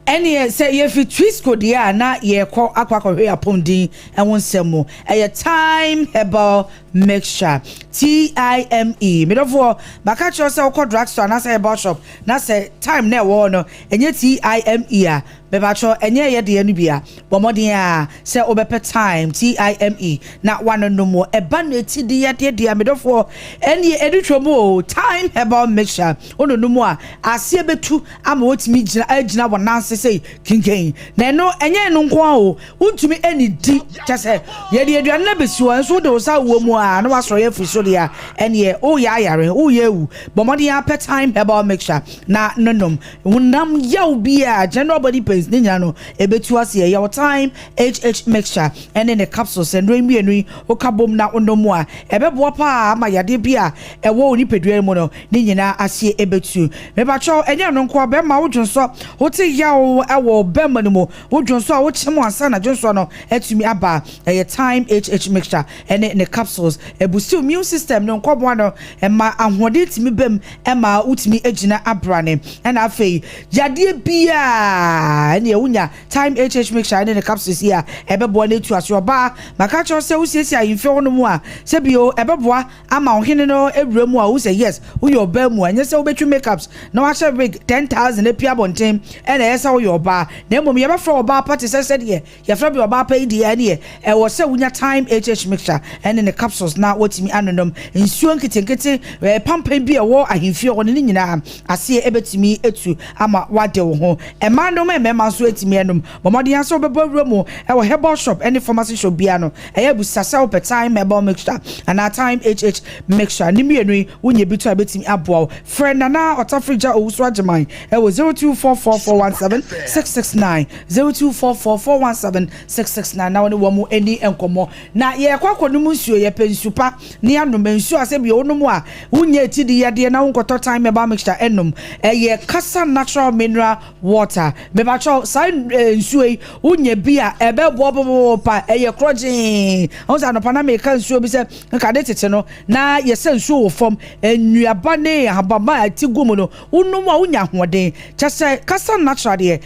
any say if you Twisco dia na ye ko akwakohwe apondin enwo nsemo time herbal mixture TIME midofo baka cho say ko drugstore na say herbal shop na say time na wo no enye TIME a bebacho enye ye de anu bia bomodin a se obepe time time na one no mo eba no eti de ye de amedofo ene edutwomo time herbal mixture ono no mo a ase betu ama otimi gina wonanse sei kinken na no enye no nko a o untumi eni di chese ye de aduane na besiwa nso de osa wo mu a na wasoro ye fiso de a ene o ya yare o ye wu bomodin a pet time herbal mixture na nonom wonam yaw bia general body pains ni nya no ebetu ase ye your time HH mixture ene ne capsules and mienu okabom na onomu a ebebo pa ama yade bia ewo oni pedua mu no ni nyina ase ebetu mebacho enye no nko be ma wodwonso wote yaw ewo bema no mu wodwonso a wo chemo ansa na dwonso no etumi aba ye time HH mixture ene ne capsules ebusi immune system no nkobo no ema ahode timi bem ema utimi agina abrane ena afei yade bia ene wunya time HH mixture ene ne capsules here ebebo na etu ase oba maka cho se usiesie ayimfe wono mu a se bio ebeboa ama ohene no ewura mu a wo say yes wo your ba mu anya se wo betwi makeups na wa share big 10,000 epia bonten ena yesa wo your ba na emom ye be fra oba party se de ye fra bi oba pa idi ene e wo se wunya time HH mixture ene ne capsules na wotimi anonom nsuo nkitenkete pampan bi e wo ahimfe wono ni nyina ase ebetimi etu ama wade wo ho emandom emema so etimi enom bomodi aso bebo wura mu e wo herbal shop any pharmacy shop bia no eya sasa per time herbal mixture and our time HH mixture ni mienu wonye bitu abetimi aboa friend na otafrija owusu ageman e wo 0244417669 0244417669 na woni wo mu eni enkomo na ye kwakono mu nsuo ye pensupa ni anom nsuo asebi onum a wonye etidi yade na wonkoto time herbal mixture enom ye kasa natural mineral water bebacho sai nsuo wonye bia ebebo pa ye kroje onza no pana me kan nsuo bi se nka de tete no na ye se nsuo wo fom enuaba ne habama atigumu no unum a unya hoden chese kasa natural de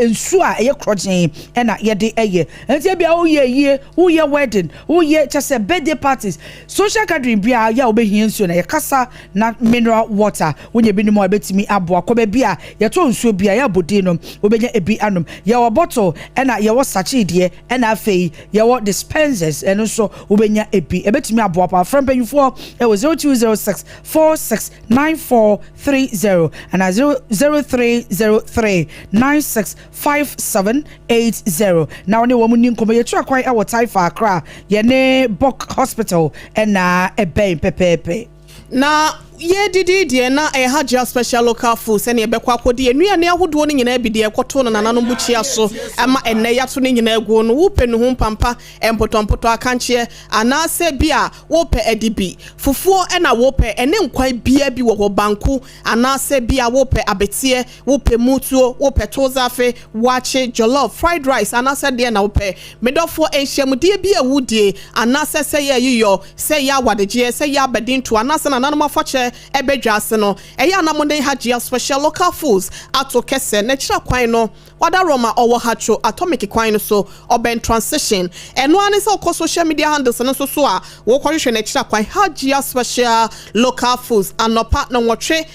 nsuo a ye kroje na ye de eye enti bia wo ye wedding wo ye chese birthday parties social gathering bia ya obehia nsuo na ye kasa na mineral water wonye bi no abetimi aboa koba bia ye to nsuo bia ya bodi no obenya ebi anom ye wo bottle na ye wo sachet de na afei ye wo dispensers and so ubenya epi ebetimi aboapa from payfo e was 0206469430 and 0303965780 now ne wo muni nkomo ye twa kwan e wo Taifa Accra ye ne Bok Hospital na ebe pepepe na ye didi na Odehyieba special local food se ne ebekwa akodi enuane ahodo ne nyina bi de ekoto no nananom buchia so ama enne yato ne nyina egu no wo pe no ho pampa empotompoto akanche anase bia wo pe edibi fufuo na wo pe ene nkwan bia bi wo banku anase bia wo pe abetie wo pe mutuo wo pe tozafe wache jollof fried rice anase de na wo pe medofo enhyiamudie bia wudie anase se ye yiyo se ya wadeje se ya bedinto anase nananom afache ebedwase no eya na Odehyieba special local foods ato kese na kira kwan no wada roma owo hacho atomic kwan no so oben transition eno ani se okọ social media handles no so a wo kwahwehwe na kira kwan Odehyieba special local foods anopa no nwotwe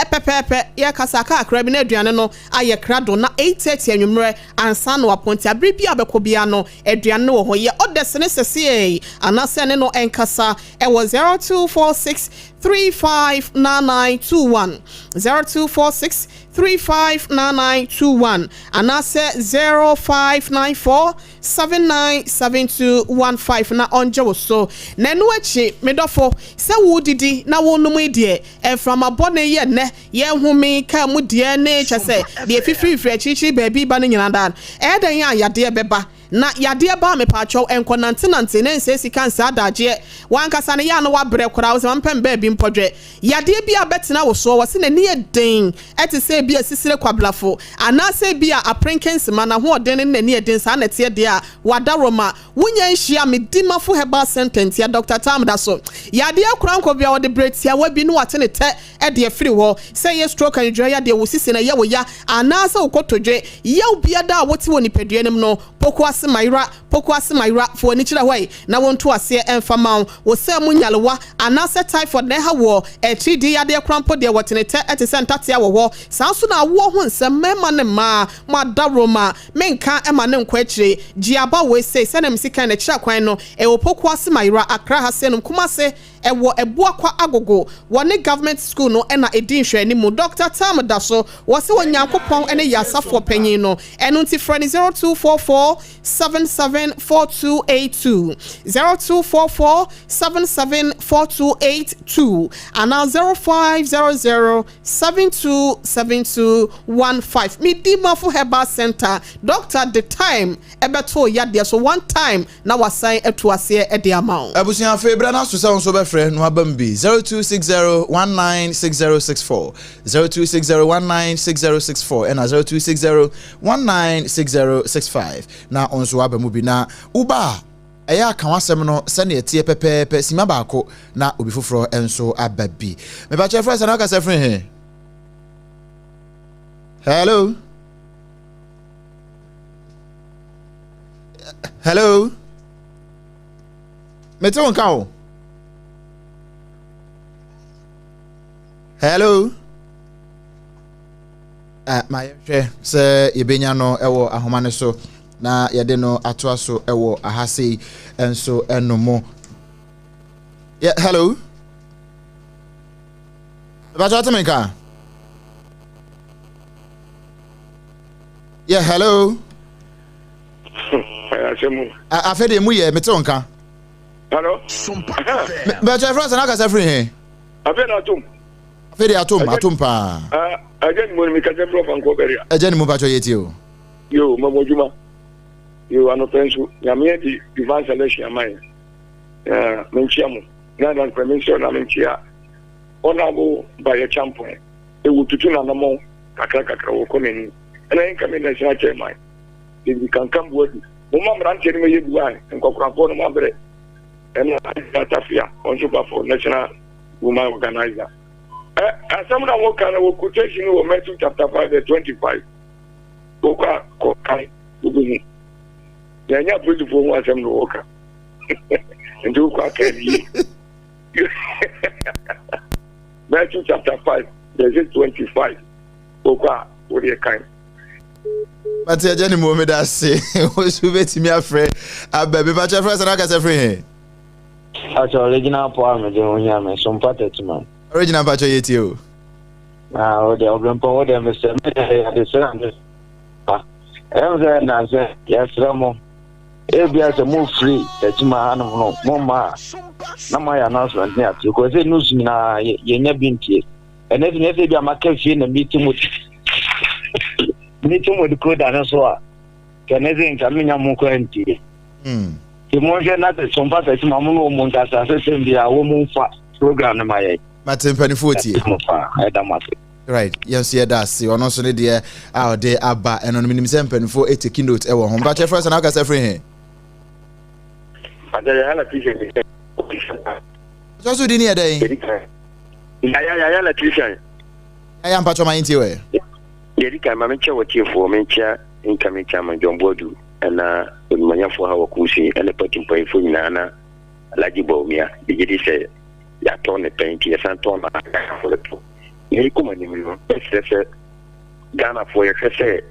pepepe ye kasaka akra bi na aduane no aye krado na 8:30 anwumre ansa no aponti abrebi abekobia no aduane wo ho ye odesene sese anase ne no enkasa e wo 0246359921 0246359921 anase 0594797215 na onje so na enu achi medofo se wo didi na wo num idie from abone ye ne ye humi ka mu die ne chese de fifiri achichi baby ba ne nyina dan eden ya yade beba na yade ba me pacho enkonante nante ne nsesi kansa adaje wankasa ne ya no wabre kora wo se mampem ba bi mpodwe yade bia betena wo so wo se ne ne den eti se bia sisire kwablafo anase bia aprenkens ma na ho oden ne ne den sa na tie de a wada roma wunya nhia me dimafo herbal sentence ya Dr. Tam da so yade akura nko bia wo de bretia wa bi no wate ne te e de afiri wo se ye stroke and ya de wo sisi na ye wo ya anase wo kotodwe ye bia da wo ti wo ni pedue nim no pokwa ase mayra poko ase mayra fo ani kire hwai na wonto ase emfama wo se munyalewa anase typhoid na ha wo HD yade krampo de wotenete etese ntatea wo sanso na wo ho nsem mema ne ma madaroma menka ema ne nkwa akire giaba we se na msika na kire kwan no wo poko ase mayra akra ha se no kumase ewo eboa kwa agogo wone government school no ena edin hwe ni mu Dr. Tam Daso wo se wonyankopon ene yasafo panyin no eno nti frani 0244 774282 0244 774282 and now 0500 727215 Midima Herbal Center Dr. The time ebeto yade so one time na wasan etuase e de amount abusia febra na so se so be frɛ no abambi 0260196064 0260196064 and 0260196065 na onso abamu bi na uba eya kan wasɛm no sɛ ne etie pepepe sima baako na obi foforo enso ababi me ba che frɛ sɛ na ka sɛ frɛ he hello mete won ka o hello my say yebenya no ewo ahomane so na yede no atoa so ewo ahase enso enomo yeah hello bajo atemeka yeah hello afede mu ye mete onka hello bajo France na ka say free he afede atom pa again mo mi ka je bro fan ko beria ageni mo bajo yeti o yo mamojuma yo anopensu ya me di divine selection amai menchiamu na permission na menchia onabo by a champion e wututu na namo kakra wo komeni ena nka me na sha chairman if can come with mo mamran tere me yebu ai nkokra ko no mabre ena atafia on super for national woman organizer asamuna wo kana wo quotation wo Matthew chapter 5 verse 25 oka ko kai ubi ya nya principle wo asam no oka ndu kwa kedi Matthew chapter 5 verse 25 oka wo de kai Mate ageni mo me da se o su betimi afre ababe ba cha frɛ sɛ na ka sɛ free he aso original power me de onya me sompa tetman original bacho yeti o o de obrempo o de me se me de se ande ze na ze yesramo e bia se mo free tetma anu no mo ma na ma ya announcement ni ati ko se news na ye nya bintie ene bi ne se bia maka fie na meeting with ko da na so a keneze nka menya mo ko antie ti mo je na te sompa tetma mo no mo nka sa se bia wo mo fa program na ma ye Martin Penifoti. Right, yes, yeah, that's the honor so de out there aba and on minimum penifo e taking note e wo ho. But first and I can say free here. Just do ni day. Ya electrician. I am patch my inti we. Yerika ma menche wotie fo menche income chairman John Bodu na manyafo ha wakusi ele patin point fo nyina na laji bawmia digidi se ya tone paint ya santo na for the to ni ko mani mi no se Ghana for ya se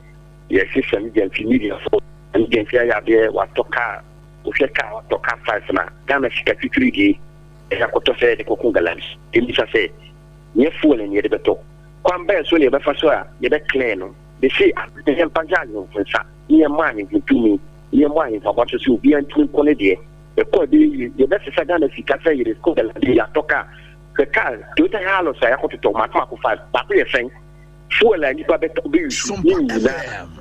ya system media for and ya be wa toka o se ka wa toka 5 na Ghana sika titiri di ya ko to se de ko kungalan emi sa se ni fu le ni de beto kwamba so le be fa so a ye be clear no de se a de panja no funsa ni mani vitumi ni mani fa ba so si obi antu ko ne de ko de ye be se Ghana sika fe ye ko de ya toka ke ka do ta ya lo sa ya ko to ma ko fa ba ko ye fen fu la ni ba be to be ni na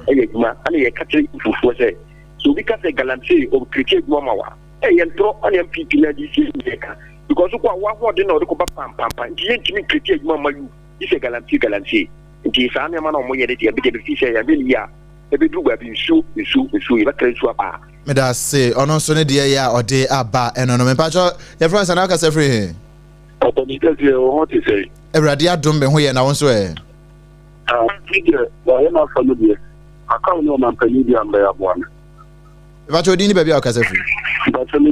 e ma ani ye katri fu se so bi ka se galanti o critique mo ma wa e ye ntro on ye PP na di si ye ka because ko wa ho de na o ko ba pam di ye ntimi critique mo ma yu di se galanti nti sa na ma na mo ye de bi de fi se ya bi ya e bi dugba bi nsu ye ba kra su apa me da se ono so ne de ya Odehyieba eno no me pa cho ye friends na ka se free he o ni de o ho ti se Ewrade adom be ho ye na won so e video ba ye na follow die aka no man pani bi amba ya bo ana But you didn't be a Casafri. But some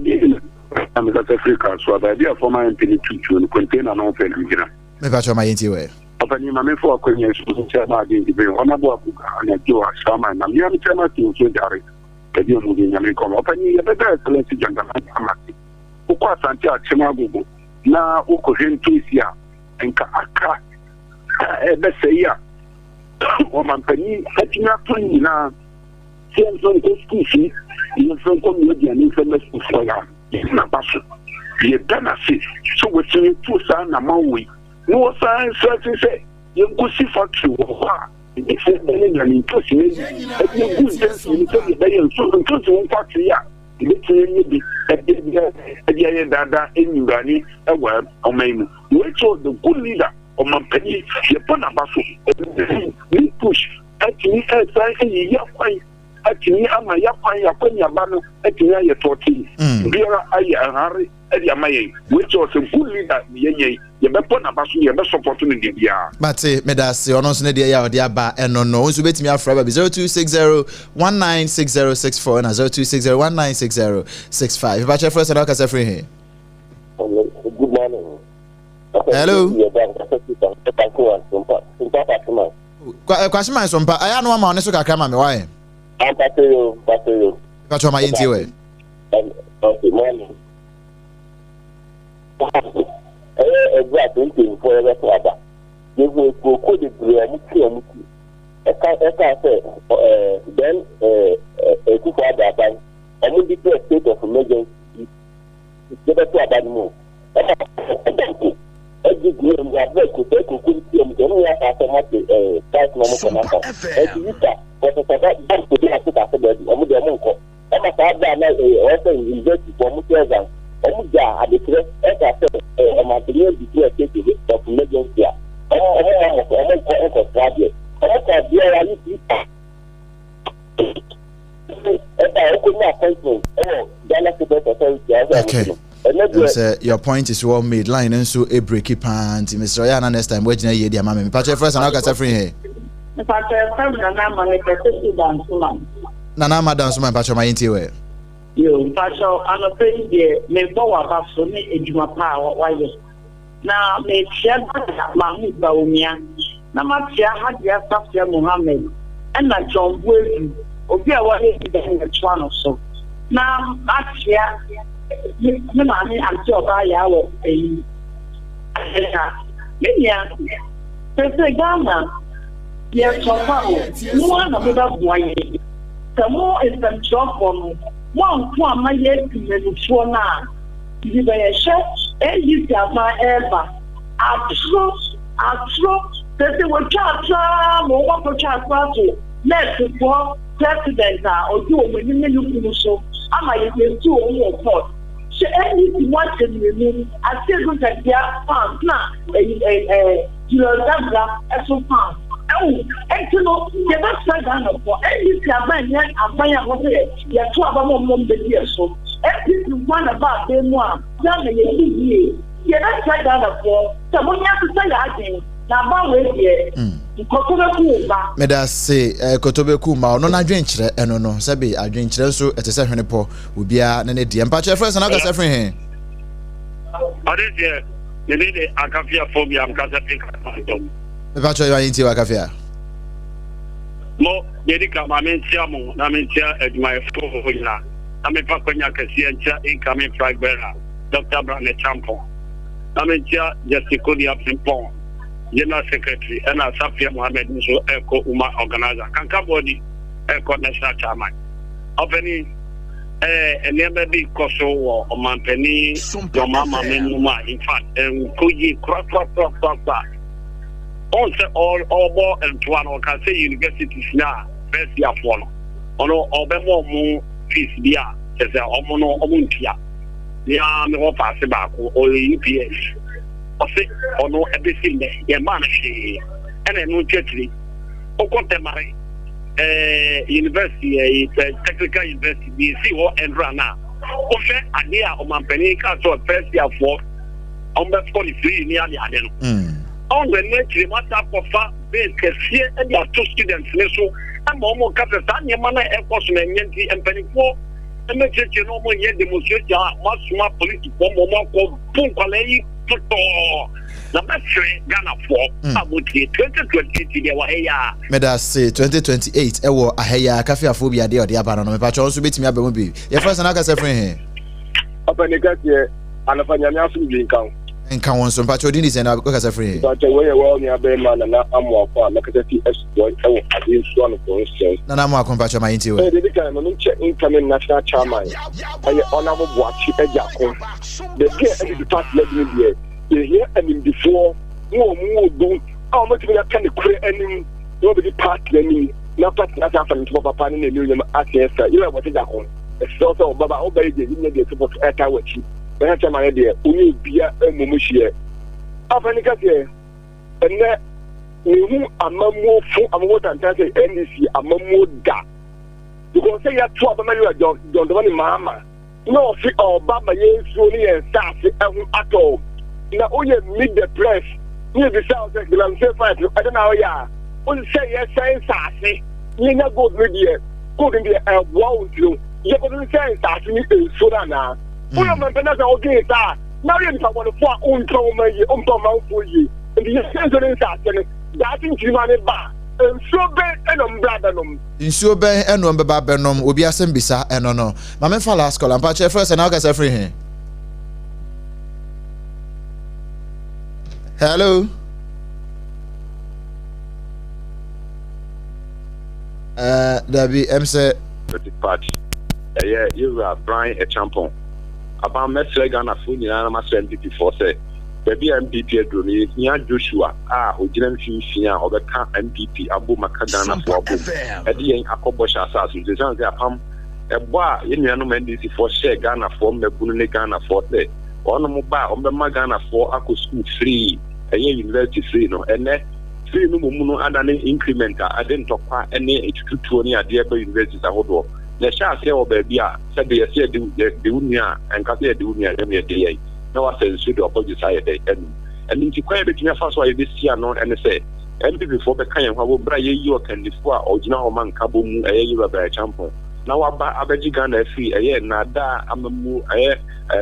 I'm a Casafrica, so I be a former MP to contain an open engineer. Maybe my anti-way. Open your mammy for Queen, again to be honorable and a do a summer, and I'm young to so direct. The deal moving American open, you better excellent gentleman. Who was until Chimago now, who could him to here and Kaka. Let's say, yeah. Woman Penny, setting up to you now. Same from the species, in from community and infamous for you. It's not possible. You're gonna see. So what's in 2 son among we? No science, certain say. You go see for true. It's a million and impossible. It's no good sense in the day and so until one factory. Literally, at the end of that, in Ugani, a word, or maybe. Which was the good leader of my penny, upon a bustle. We push. Actually, as I say, yeah, actually, I'm a yapaya banner, actually, I 14. There I Harry, and Yamay, which was a good leader, ye, upon a bustle, your best opportunity. But say, Medas, your nonce, Nadia, Odehyieba, and no, so bet me out forever 0260 196064 and 0260 196065. But your first and I'll free here. Good morning. Hello. Question my Sompa. I know I'm on this. Why? I'm Patio. But you're my anti-way. Okay, morning. Exactly, for the father. You will go to the then a good father, and we declare a state of emergency. Get a father more. Every day, we have to take a good film. Then we have to have the 5 normal every week. But that to be a good after the Omudiamonco. I'm a father now, also invested for Mutiazan. Omudia, I declare, as I said, a material declare a state of emergency. Okay. Your point is well made. Line and so a breaky pant. Mr. Yana next time, waiting a year, dear mammy. Patch first and I'll get a free here. Nana, Madame Suman, Patch my anti-way. You, Patch, I'm a pretty dear, may go about so many Juma power. Why? Now, may share Mahmoud Baumia. Namatia had your Safia Muhammad and not John Wilson, or be a way the one or so. Now, that's here. Mammy, I'm sure by our pay. President Ghana, yes, no one of the boy. The more is the job for one for my yet to the now. You may share, and you have my ever. I trust. They will charge or what to charge party. Let's for president or do when you look so. I might be too on your court. So anything watching you, I still look at their farm now. As so far. Oh, and you know, you're not so down for any man, and buy a hotel. You're 12 months a year so. Everything one about them one. You're not so down for. So when you have to say again. Meda say Kotobe Kuma no na dwenkyere eno no sabe adwenkyere so etese hwene po obia na ne die mpache first na ga sefre he Odehyieba ne ne akafia phobia am kasa think me pacho yo yinti wa akafia mo yedika ma mentia mo na mentia adwuma efo na me pa kwanya kase ntia incoming flag bearer Dr. Brane Champo na mentia Jessica Diapempon General Secretary and Safia Mohammed Nso Eko Uma Organizer. Kanka body Eko National Chairman. Openi never be koso or Mampeni your mama menuma in fact Koji cross. All more and one or can say universities now first year follow. Ono obemo mu fees bia says omono omuntia. Ya me ho pass back or UPS. Or no everything there, man, and a new church. Okotemare University, technical university, see what and run now. Ofe, idea of Mampanica, so first year for on the 43 nearly. On the next, the matter of base, here and there are 2 students. So I'm almost cut a Sanya Mana enforcement and penny for ɛmɛ kyekye no ɔmo yɛ demonstration a masoma politifoɔ mo ɔmo punkwala yi totɔɔ na bɛfrɛ Ghanafoɔ a motie 2028 deɛ wahɛyɛ a meda se 2028 ɛwɔ ahɛyɛ kafiafoɔ bi adeɛ ɔde aba no mepatwɛ nso bɛtumi aba mu bi yɛfrɛ sɛ no akasɛ frɛ he ɔpɛnika deɛ anafa nyame asom bi nka wo nka wɔn so mpatwɛ ɔdi ne sɛ no akasɛ frɛ he mpatwɛ wɔyɛ wɔ ne abɛɛma nana amoafo a mɛkasɛ fi ɛsubɔ ɛwɔ adeɛ nsuo ano for instance nana amoako mpatwɛ ma yɛnti wɔ ɛde ka no nkyɛ incoming national chairman ɛyɛ honorable Boakye Agyako the girl ɛde the past level deɛ yɛhia animdifoɔ na ɔmo odu a ɔmɔtumi aka ne kure anim na ɔbɛdi party anim na party na afa ne tɔpɔ papa ne na ɛmi onyam aseɛ sɛ yɛrɛ wɔte Agyako ɛsɛ sɛ ɔbaba ɔbɛyɛ deɛ yɛnyɛ deɛ support ɛka wɔakyi bɛyɛ kyɛ ma yɛ deɛ onye bia ɛmɔmu hyeɛ afa ne ka seɛ ɛnɛ mehu amamuofo amamuo tantan sɛ NDC amamuo da because sɛ yɛto abama yɛ jɔndɔma ne maama na ɔfi ɔba ma yɛ nsuo ne yɛn nsaase ɛho atɔ na oyɛ meet the press ne ebisa ɔsɛ galamsey fight no ɛde na ɔyɛ a ɔsi sɛ yɛsɛn nsaase yɛnya gold no deɛ gold no deɛ ɛboa wo ntiro yɛkɔdo sɛ nsaase ne nsuo no anaa woyɛ ɔmampɛ sɛ ɔgee saa na woyɛ nipa bɔnefo a ɔntɔ ɔma yie ɔmpɛ ɔmanfoɔ yie nti yɛsɛ nsuo ne nsaase no daate nkyirima ne ba nsuo bɛn ɛnɔm bra bɛnom nsuo bɛn ɛnɔm bɛba bɛnom obi asɛm bisa ɛno no ma memfa last call mpakyɛ frɛ sɛ na wokasɛ frɛ he hello Dabi say party you're Brian a champon about Mestre Ghana Food in Anama MPP for say baby MPP Adroni near Joshua who didn't finish or the MPP Abu Makadana for Eddie and Akobosha Assassin the Zan Zapam a bar in NDC for share Ghana for Mebune Ghana for the on mobile on the Magana for Aku school free a university free no and free no muno and an increment I didn't talk any H220 at the university ahodo the shall say or baby said they said the unia and Katia the unia day no I said should opposite side and into quite between a first why this year no and say MP before the kind of bra you can before original man kaboom a you are champion now abaji Ghana free a nada amamu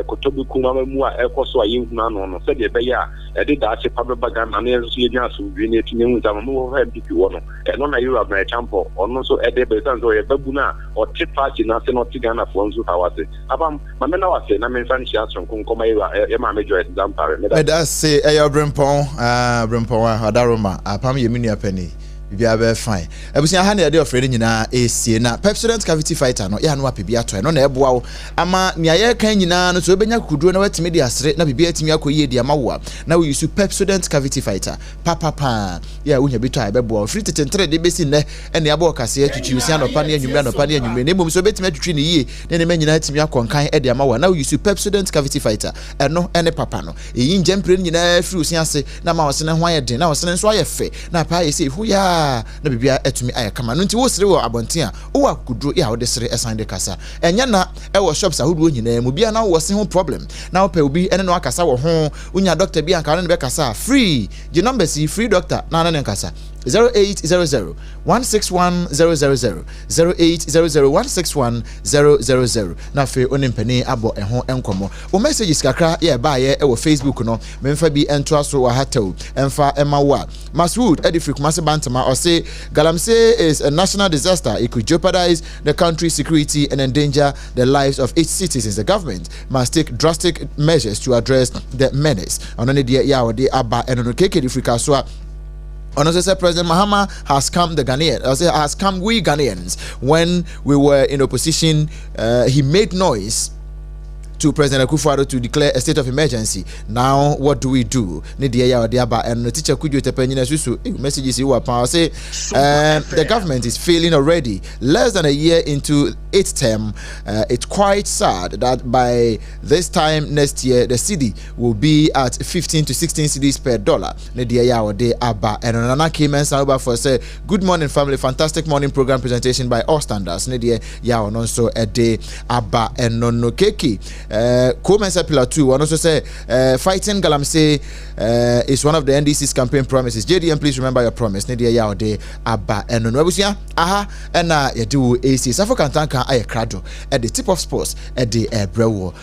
kotobi kuma mu a ekoso ayi huna no said e be ya e de da che pabba Ghana na enso ye nya so bi na etinye hu zama mu ho MPP wo no e no na Europe na champion ono so e de be san so ye babu na o te party na se no ti Ghana fo nso hawase abam ma me na wase na me fan shi aso konkoma e ma me joy example me da say e your brempon adaroma apam ye minu apani bibia be fine ebusia ha na e de ofrede nyina esie na pepsodent cavity fighter no ya no apebia to no na eboa wo ama nia ye kan nyina no so obenya kuduro na watime de asre na bibia atimi akoyie de amawo na we use pepsodent cavity fighter papa ya unya bito a beboa free tetentre de besi ne ene aba okase atwitwi usia no pa ne anwumre ne bom so betime atwitwi ne yie ne me nyina atimi akonkan e de amawo na we use pepsodent cavity fighter eno ene papa no eyi njempre nyina free usia ase na ma wose ne ho aye den na wose ne so aye fe na pa ye se hu ya na bibia etumi ayakama no nti wo sire wo abonten a wo akuduro ya wo de sire esan de kasa enya na e wo shops ahodo nyina mu bia na wo se ho problem na wo pe obi ene no akasa wo ho unya doctor bi anka na be kasa free the number see free doctor na na kasa 0800 161000 0800 161000 na fe onimpani abo eho enkomo o messages kakra ye ba ye e wo Facebook no memfa bi ento aso wa hatew emfa emawa Maswood Edifri Kumasi Bantama or say Galamsey is a national disaster. It could jeopardize the country's security and endanger the lives of its citizens. The government must take drastic measures to address the menace. Onone dia ya ode aba enono keke Africa so Honestly, said President Mahama has come the Ghanaians, has come we Ghanaians. When we were in opposition, he made noise to President Akufo-Addo to declare a state of emergency. Now, what do we do? Odehyieba and the teacher could you messages you are say the government is failing already. Less than a year into its term, it's quite sad that by this time next year, the cedi will be at 15 to 16 cedis per dollar. Odehyieba and Nana came and over for say good morning family, fantastic morning program presentation by all standards. Also a day Abba and Nono Keki. Co-Mensa Pillar 2 and also say fighting Galamsey is one of the NDC's campaign promises. JDM, please remember your promise. Nedia Yaude Abba and Nobusia aha and Yadu AC African Tanka Aya Crado at the tip of sports at the Brewo.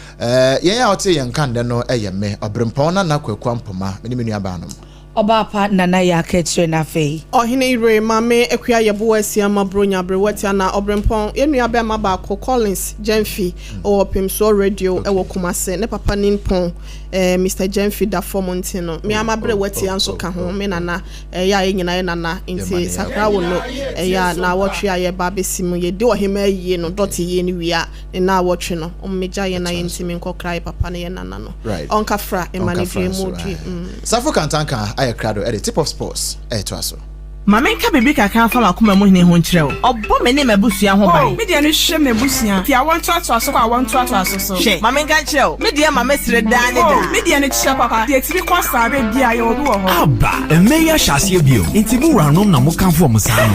Yeah, I'll tell you, and Candano Ayame or Brempona Nakwe Quampoma, Minimini Abanum. Obaapa nana ya ketwe na fei. Ohene mame ekua yebo asia mabronya brewati na obrempon enua be mabako Collins Jemfi o Pimso radio e wo Kumase ne papa ninpon Mr Jemfi da Fomontino me amabre wati anso ka ho me nana ya enyina nana nti sakra wo no ya na wotwe aye ba besimu ye de ohema yie no dot ye ni wia na wotwe no ommeja ye na yentimi nkokrai papa ne ye nana no onka fra e manidwe modwi Safo Kantanka Crowd at the tip of sports. Etwaso. Mamenka bibi kakra fa makoma mu hene ho nkyerɛ wo. Ɔbɔ me ne mabusua ho ban. Me de no hwɛ mabusua. Ti awon to aso so kwa awon to aso so. Hwɛ, mamenka kyerɛ wo. Me de mama sire da ne da. Me de no kyerɛ papa. De tiri kwa sabe bia ye obi wɔ hɔ. Aba, emeya hyase bio. Nti mu ranom na mo kanfo mo saa.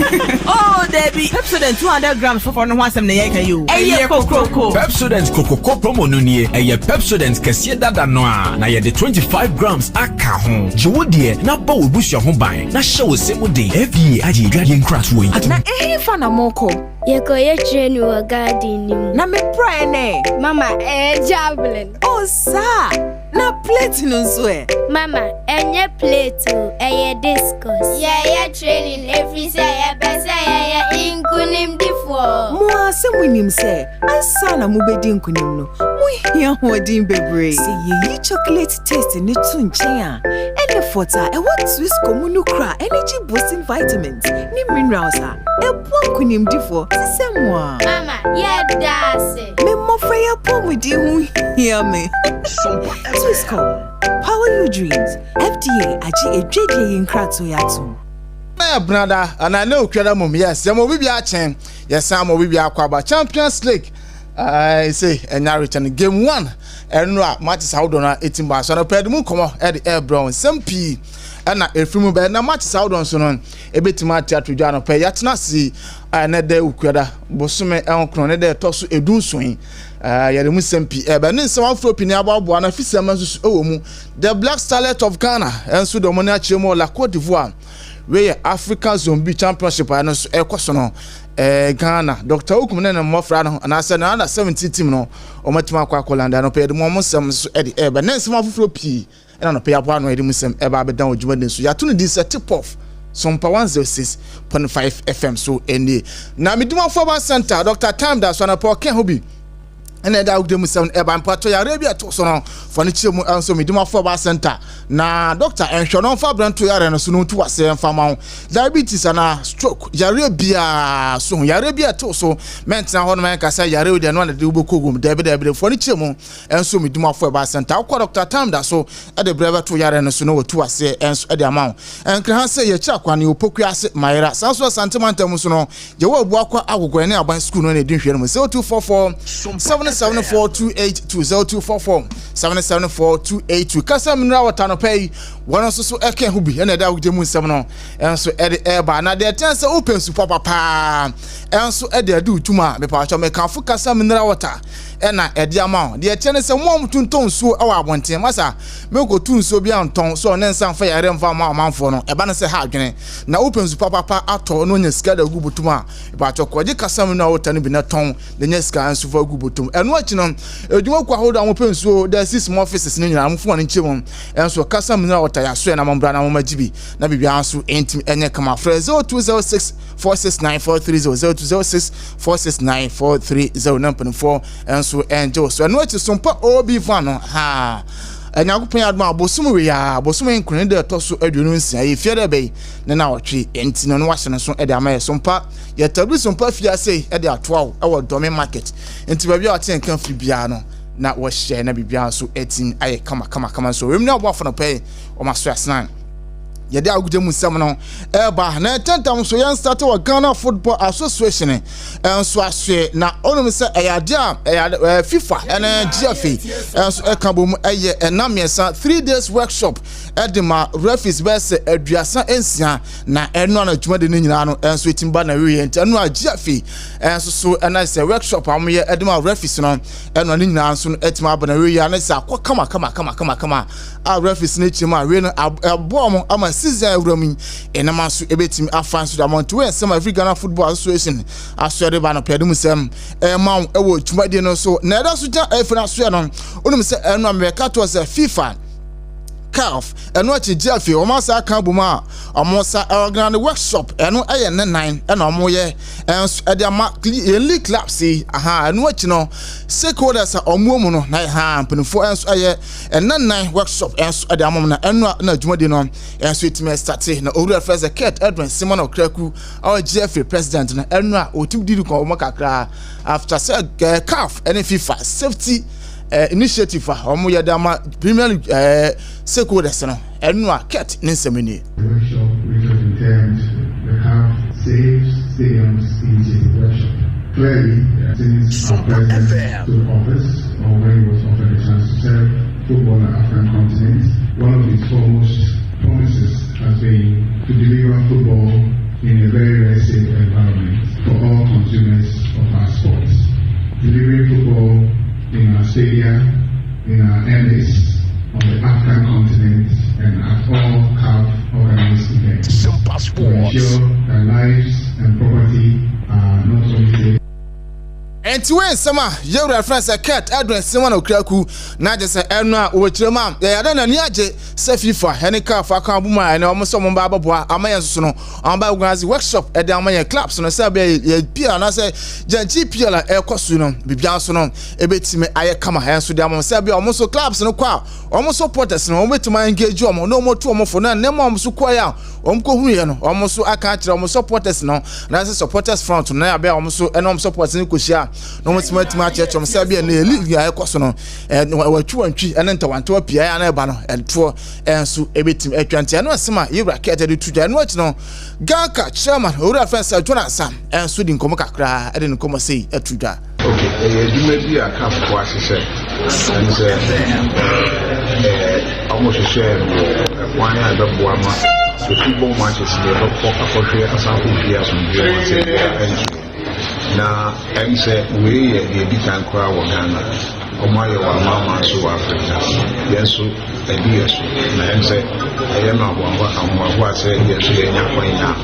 Oh, Debbie. Pepsodent 200 grams for no asem na ye kan you. Eye kokoko. Pepsodent kokoko promo no nie. Eye Pepsodent kɛse dada no a. Na ye de 25 grams aka ho. Jewo de na ba wo busua ho ban. Na hyɛ wo semu de. FBA aji gadi nkrat wo yi. Na fa na moko. Yeko ye train wo garden nim. Na me pray ne. Mama javelin. Oh sa. Na plate no so e. Mama enye plate o eye discus. Ye training every say ye bese ye inkunim difo. Mo asemunim se ansa na mo bedi nkunim no. Mo hia hodin bebre. Se ye chocolate taste ni tunchen a. Ene fota e what Swiss comunu kra energy boosting vitamins ni minerals a. E po nkunim difo se mo. Mama ye dase. Me mo fa ya po mo di hu hia me. Swisscom, power your dreams. FDA aji ejege inkrato yatum. My brother, and I know Kreda Mum, yes, you will be a chain. Yes, I'm will be a Quaba Champions League. I say, and now return game 1. And matches out on 18 bars on a pedal come at the air brown, some P. And if you move na matches out on so on a bit my theatre Jano pay yet not see another day Ukreda, Bosume Elcron, there toss a do swing. Yamusempi Ebenin some flopping about one of his the Black Starlet of Ghana and Sudomona Chemo La Cote d'Ivoire, where African Zombie Championship and Equasono Ghana, Dr. Okuman and Mofrano, and I said another 70 team no or Matima Quacoland and paid the moments at the air, but then some floppy and on pay up one way to Muslim Eba down with Juventus. So you're tuning this a tip off. Sompa 106.5 FM so any. Now me do my forward center, Dr. Tam that's one of Ken Hobby. And then that them sound eba mpato ya Arabia to so no for ne chiemu anso me duma for ba center na doctor enhwe no fa branto ya no so no to ase mfama diabetes na stroke ya Arabia so ya Arabia to so mentina ho no man ka say ya Arabia no na de ubokogum debe for ne chiemu anso me duma for ba center akwa doctor Tam da so e de brebe to ya no so no to ase anso e de amount enkra ha say ya cha kwa ne opoku ase maira sanso santimantam so no je wo bu akwa agogoro ne aban school no na de hwe no 0244 774282024 77428 kasa mineral water no pay one so eke hubi ene da wuje mu nsem no enso e de eba na de tense open super papa enso e de adu tuma me pa cho me kanfo kasa mineral water ena e de ama de tense se mo mtunton so awa abonten masa me ko tunso bi anton so ne nsan fa yare mfa ma amanfo no eba ne se ha adwene na open super papa ato no nya sika da gubutuma e pa cho ko je kasa mineral water no bi na ton de nya sika anso fa gubutum eno achi no edwuma kwa hold am pensuo there is small offices ni nyina amfo ne nchem enso kasa mineral water ya so na mambra na mamajibi na bibia anso entim enye kama fra 0206 46943 0206 46943 number 4 enso enjo so eno achi sompa obi fano ha anyakopon adma abosum we ya abosum enkune de toso aduonu nsia ye fie de be ne na otwe enti no wahye ne so e de ama sompa ye tabu sompa fia sei e de atoa e wo dome market enti ba bia oten kan fi bia no na wo hye na bibia so etin aye kama so wemna obo afo no pay o maso asnan yɛde agudwe mu nsɛm no ɛba na tentam so yɛn start wa Ghana Football Association enso aswe na onum sɛ ɛyade a FIFA ɛna GFA enso ɛka bom ɛyɛ ɛnam yɛsa 3 days workshop ɛdema referees bɛsɛ aduasa ensia na ɛno na dwuma de ne nyina no enso etimba na wiye nti ɛno a GFA enso so ɛna sɛ workshop amoyɛ ɛdema referees no ɛno ne nyina nso ɛtima aba na wiye na sɛ akɔ kama a referees ne chima we no abom ama season awrami enama so ebetim afan so amount we some Ghana Football Association asɔre ba no pedum sem ma ewo dwumade no so na ɛda so ja efina so no onum sɛ ɛno America to sɛ FIFA CAF eno achi GFA o ma sa kan buma o mo sa organize workshop eno eye ne 9 ena o mo ye enso e dia ma league club si aha eno achi no stakeholders o mo mu no na ha mpanifo enso eye ena 9 workshop enso e dia mo na eno na adwumade no enso etime start na owura first Kurt Edwin Simon Okraku our GFA president na eno a otim didi ko mo kakra after say CAF and FIFA safety initiative omo yadama Premier League stakeholders no enu a ket ninsemeni workshop which was intended to have safe stadiums in the workshop. Clearly, since our president took office, or when he was offered a chance to serve football on the African continent, one of his foremost promises has been to deliver football in a very, very safe environment for all consumers of our sports. Delivering football in our stadium, in our areas, on the African continent, and at all CAF organized events to ensure that lives and property are not only safe. Enti we nsema ye reference Kurt Edwin Simon Okraku na je se enu a wo kirema ya da na ni age se FIFA hene ka fa kan buma na omo so mo ba boa amaye so no on ba organize workshop e de amaye clubs no se be ye pia na se janchi pia la e kosu no bibia so no e betime aye kama hen so de amom se be omo so clubs no kwa omo supporters no omo betima engage omo no mo to omo fo na nem omo so kwa ya omo ko huye no omo so aka kire omo supporters no na se supporters front no ya be omo so enom supporters ni ko hia no mo tima church om se be na league ya ekoso no watwu antwi ene ntawanto pia ya na eba no ento enso ebetim atwante no asema yewra kete de tuja no achi no Gaka chairman owura fensa Jonathan enso di nkomo kakra ede nkomo sei atuja okay eduma bi aka fo asese ense almost share one ya da boama so football matches dey go for akọhwe asanfo bia so bia ma se na ense we ye dey bi kan kwa wo Ghana omaye wa mama so Africa yeso ebi yeso na ense eye na amwa ase yeso ye nya kwan na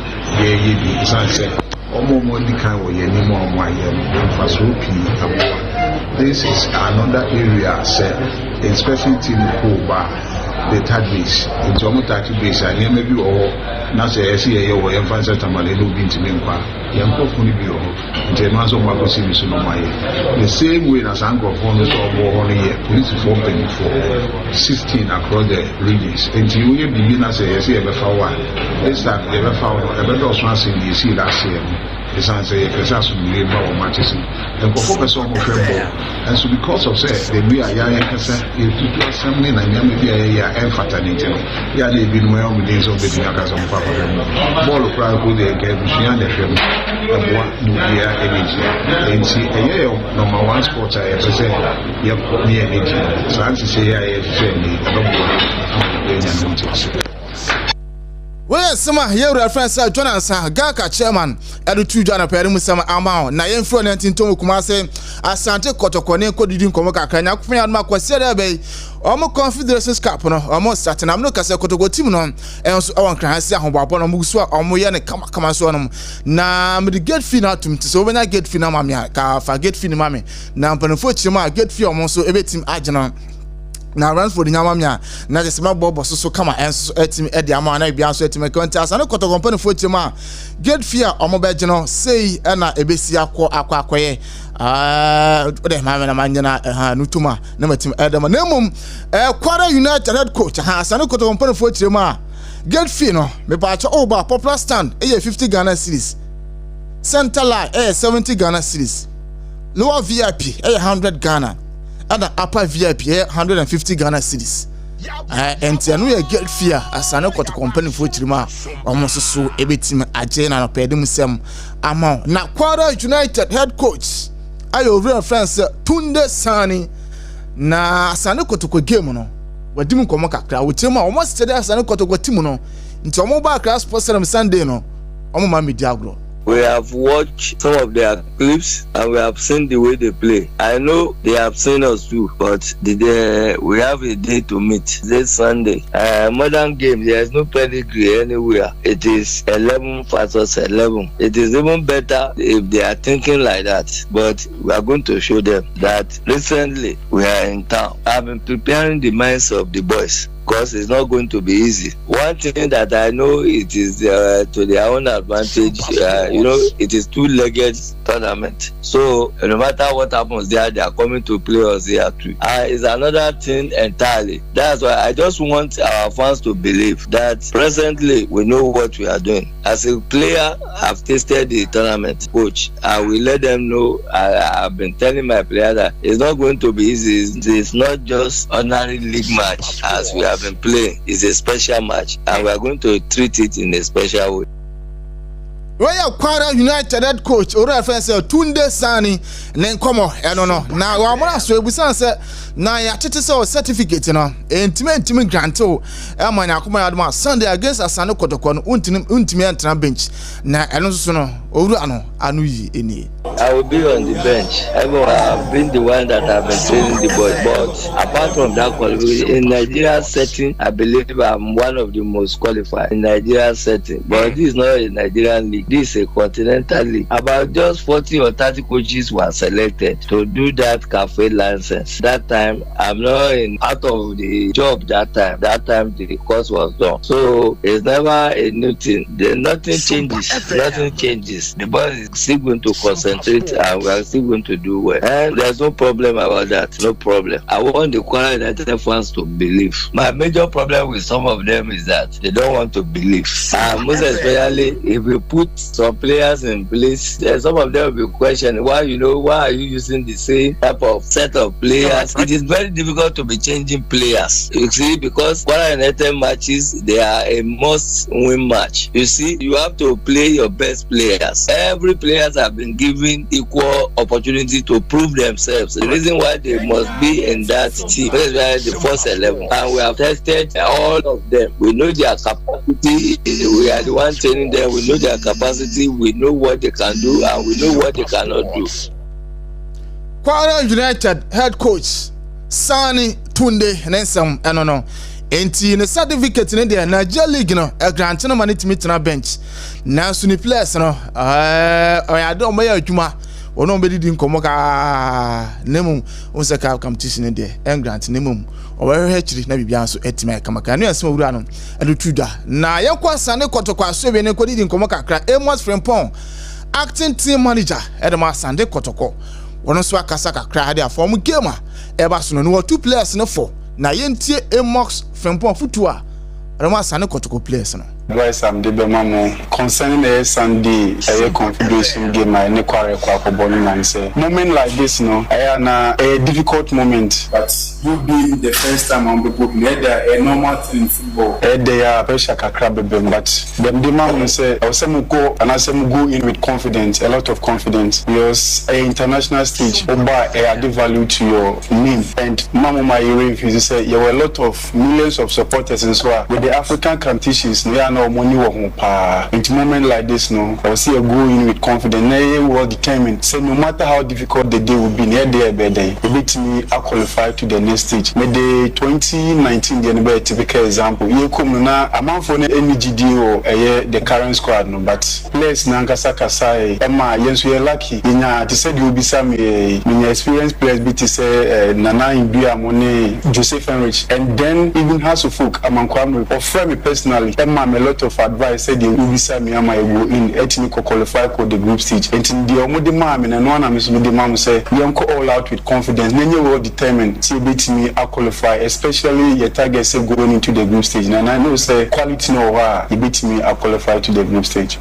ye bi sanse omo di kan wo ye ni mo aye no so pi abwa. This is another area especially team Kuba the third base into omo third base and maybe na say esi ye wo ye fancy tamale no bi ntimi nkwa ye nkofo ni bi nti no aso mako si so no maye the same way na sankofo no so obo ho ye police for 16 across the regions nti wo ye bibi na say esi ye be fa wa this time ye be fa no e be do so ase ye si last year esanse ye pesa so mi ba wo matches nkofo pesa omo hwebo and so because of say the we are ya kasa e tutu assembly na nyame bi ya fatality no ya de bi no ya o dey so be nya kasa mo papa ball kra ko de ke busia de hwem abo no ya energy nti eye number 1 sport ya pesa ya ko ni energy so anti say ya say ni abo nya no ntse we sema ye reference Jonathan Gaka chairman edu Jana pere musema amao na ye mfro 19 tomu kumase asante kotokone kodidi nkomo kakra nya kofanya aduma kwase da be omo confederations cup no omo start na mno kase kotoko team no enso awon kran hase ahobabo no muguso omo ye ne kama so no na me the gate fee na tum so benya gate fee na mamia ka fa gate fee ni mame na mpanfo chima gate fee omo so ebetim agena na Ransford nyamamia na je sema bobo so kama enso etim edi ama na bia so etim kwanta asane koto company fo chima gate fear omobeje no sei na ebesi akwaye ode ma na manyana ha nutuma na matim edema na mum Kwara United head coach ha asane koto company fo chima gate fee no me ba cha oba popular stand 50 Ghana cedis center line 70 Ghana cedis lower VIP 100 Ghana and the upper VIP 150 Ghana cedis enti anu ye get fear asane kotoko company fo chirima omoso so ebetim agye na no pedem sem ama na Kwara United head coach ayo real friends Tunde Sani na asane kotoko game no wadim komo kakra wotima omo stede asane kotoko team no nti omo ba Accra Sports Stadium Sunday no omo ma media agro. We have watched some of their clips and we have seen the way they play. I know they have seen us too, but we have a day to meet this Sunday. Modern game, there is no pedigree anywhere. It is 11 versus 11. It is even better if they are thinking like that. But we are going to show them that recently we are in town. I've been preparing the minds of the boys, because it's not going to be easy. One thing that I know, it is to their own advantage. It is two-legged tournament. So no matter what happens there, they are coming to play us here too. It's another thing entirely. That's why I just want our fans to believe that presently we know what we are doing. As a player, I've tasted the tournament. Coach, I will let them know. I've been telling my player that it's not going to be easy. It's not just ordinary league match as we have been playing. It's a special match and we are going to treat it in a special way. Royal Kwara United head coach Ora Fence Tunde Sani nen komo no na wa mara so ebusan se na ya tete se certificate no entime grant o e man akoma ya do Sunday against Asane Kotoko no untime entra bench na eno so no owura no anu yi eni. I will be on the bench. I've been the one that have been training the boys. But apart from that qualification, in Nigeria setting, I believe I'm one of the most qualified in Nigeria setting. But this is not a Nigerian league. This is a continental league. About just 40 or 30 coaches were selected to do that cafe license. That time, I'm not out of the job that time. That time, the course was done. So it's never a new thing. Nothing changes. Nothing changes. The boys is still going to concentrate and we are still going to do well. And there's no problem about that. No problem. I want the Kwara United fans to believe. My major problem with some of them is that they don't want to believe. Most especially if we put some players in place, some of them will be questioning why are you using the same type of set of players? It is very difficult to be changing players. You see, because Kwara United matches, they are a must-win match. You see, you have to play your best players. Every players have been given equal opportunity to prove themselves. The reason why they must be in that team is the first 11, and we have tested all of them. We know their capacity. We are the one training them. We know their capacity. We know what they can do, and we know what they cannot do. Kwara United head coach Sani Tunde Nensam no. Enti ne certificate ne de Nigeria League no grant no man timi tena bench na so ni players no oya do mo ya adwuma wono be di nkomo ka nemu onse ka competition ne de grant nemu owe chiri na bibia so etima kama ka no asem wura no adutuda na yakwa Asane Kotoko aso be ne ko di nkomo kakra OBREMPONG acting team manager Edema Asane Kotoko wono so akasa kakra de form game e ba so no 2 players no for na yentie OBREMPONG futua Edema Asane Kotoko players no. Boys, I'm the Bemamo concerning the Sunday confederation game. I ne kware bowling and say moment like this, no, I am a difficult moment. But you being the first time on the book, a normal thing in football. They are pressure kakra bebem, but them the man say I say go and I say go in with confidence, a lot of confidence, because a international stage, Oba add value to your name. And Mama my you say there were a lot of millions of supporters and so with the African competitions. We are no money in a moment like this, no, I will see a go in with confidence. They will determine. Say no matter how difficult the day will be, near day by day, it me I qualify to the next stage. Maybe 2019, the typical example. You come now, amount for the NGD or the current squad, no, but players Nankasa Kasai, Emma, yes, we are lucky. To say you will be some experienced players, be to say Nana Imbia Mone, Joseph Enrich, and then even Hasufuk, Amankwame, or for me personally, Emma, a lot of advice said you will be some Yama in ethnic qualify for the group stage. And in the Omodi Mam and one of Miss Mudi Mam say, you go all out with confidence. Then you will determine, see, beat me, I qualify, especially your target say going into the group stage. And I know say quality no you beat me, I qualify to the group stage.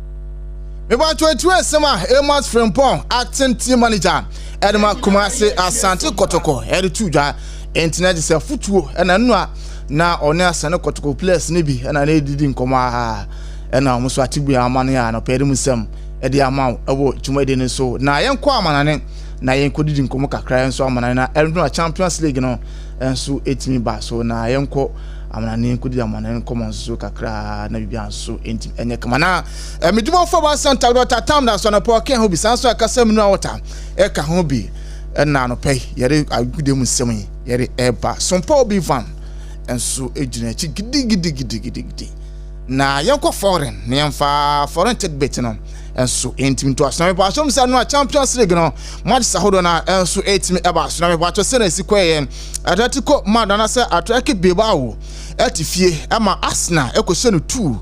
Me want to summer OBREMPONG acting team manager Edema Kumase Asante Kotoko Edituja internet is a football and anua na one asane kotoko players ne bi na edidi nkoma ha na mo so atibu amane ya no pere musem e de amaw ewo dwumade ne so na yenko amanane na yenko didi nkomo kakra nso amanane na Elmina Champions League no enso etimi ba so na yenko amanane yenko didi amanane nkomo nso kakra na bibia nso entim enye kama na medimo for ba Santa Dota tam na so na po ken ho bi sanso akasam nu awota e ka ho bi na no pay yere agude musem yere eba sompa obi van enso ejina chi gidi na yenko foreign na yemfa foreign tech bet no enso entim to asna me ba so msa no Champions League no match sahodo na enso etimi eba so na me ba to se na sikwaye Atletico Madrid se Atletico Bilbao etifie ama Arsenal ekohye no 2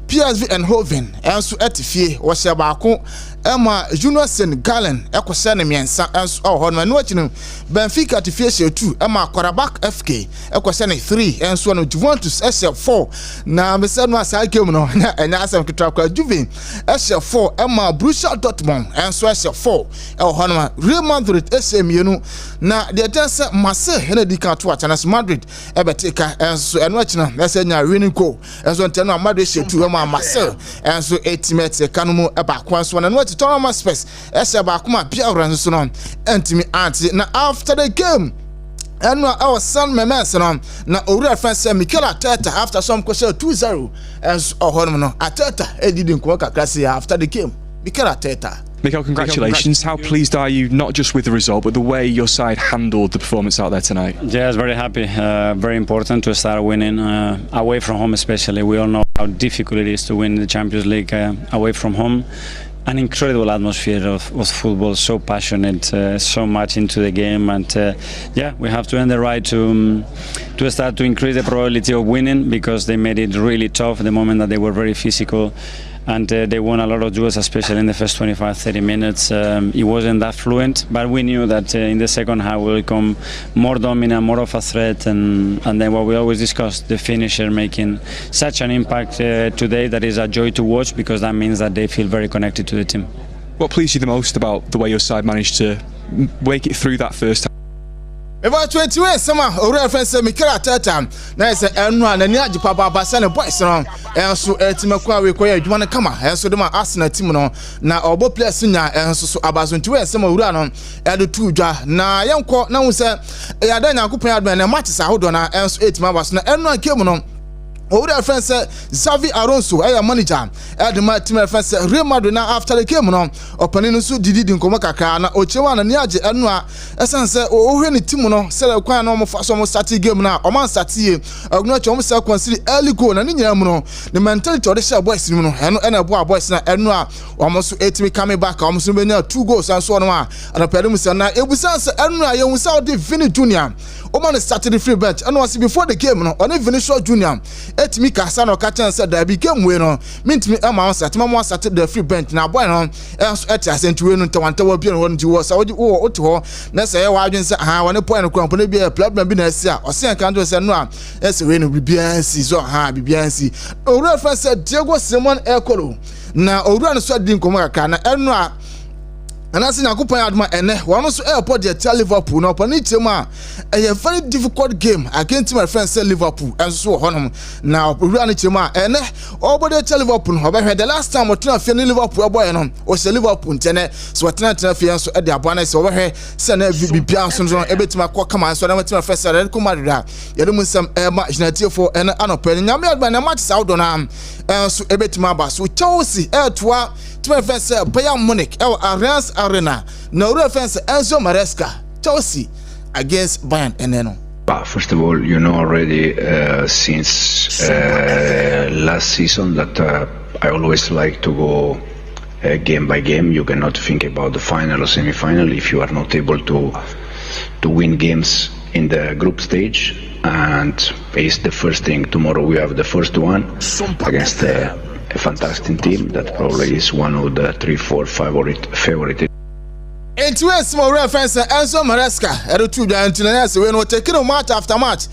PSV Eindhoven enso etifie wo hye baako Emma Junior Galen ekohye ne miensa enso ho no no akinu Benfica etifie hye 2 Emma Karabakh FK ekohye ne 3 enso no Juventus hye 4 na mesa no asa game no enya asem kitwa kwa Juve hye 4 Emma Borussia Dortmund enso hye 4 ho no Real Madrid hye mienu na de tense Marseille na di kan to Atletico Madrid ebeteka enso eno akinu esa nya winning goal enso nteno Madrid hye 2 Emma Marseille enso etimete kanu eba kwa so na no Thomas Space ese ba kuma Pierre Ranso no antimi anti na after the game eno our son memes no na owura France Mikel Arteta after some question 2-0 as ohonum no Arteta edidi nko kakrase after the game Mikel Arteta. Mikel, congratulations. How pleased are you, not just with the result, but the way your side handled the performance out there tonight? Yes, very happy. Very important to start winning away from home, especially. We all know how difficult it is to win the Champions League away from home. An incredible atmosphere of football, so passionate, so much into the game, and yeah, we have to earn the right to start to increase the probability of winning, because they made it really tough the moment that they were very physical. And they won a lot of duels, especially in the first 25-30 minutes. It wasn't that fluent, but we knew that in the second half we will become more dominant, more of a threat, and then what we always discuss, the finisher making such an impact today that is a joy to watch, because that means that they feel very connected to the team. What pleased you the most about the way your side managed to make it through that first half? About 21 summer, or friends, Mikel Arteta, nice and run and Yaji Papa Bassana boys around, and so Timakwa require you want to come, and so the man Arsenal team now, or both players senior, and so about 21 summer run on, and the 2 jar. Now, young court now said, I don't know who and a matches I hold on, and so 8 members, and one came on. Our friend said Xavi Alonso, our manager, at the team friend said Real Madrid now after the game on opening so did in Komaka na Ochewa na Niaje Enwa esan say o hwe ni team no sell kwan no mo fa so mo start game na o man start ye ogno chom say consider early goal na nyina mu no the mentality of the share boys ni mu no eno na boy boys na eno a o mo so etimi coming back o mo so benya 2 goals and so no a na pere mu say na ebusan say eno a ye hu say de Vini Junior o man started the free bench and was before the game no on Vinicius Junior etimi kasa no catch say da bi game we no mintimi ama on start ma start the free bench na boy no enso eti asentu we no ntawantawa bi no won di wo sa wo to ho na say wa adwen say ha woni point no kwampo na bi problem bi na asi a o se kan do say no a ese we no bibia si so ha bibia si owura fa say Diego Simon Ekolo na owura no so di nkomo kaka na eno a anasi nyakupan aduma ene one so airport dey tell Liverpool no pon item a very difficult game against my friends say Liverpool and so honum na owura no chema ene obody tell Liverpool no be the last time otena fe ni Liverpool boy no o se Liverpool ntene so otena fe so e dey abana se obehwe se na bibia so no ebetima kwa kama so na metima fe se Real Madrid ye dem nsam ma United for ene anope nyame aduma na match Saudi na so ebetima ba so Chelsea toa Defense Bayern Munich Allianz Arena. No defense Enzo Maresca Chelsea against Bayern Eneno. First of all, you know already since last season that I always like to go game by game. You cannot think about the final or semi-final if you are not able to win games in the group stage. And it's the first thing. Tomorrow we have the first one against a fantastic team that probably is one of the 3-4 favorite. Into a small reference, Enzo Maresca, Edo Antinese, when we take match after match.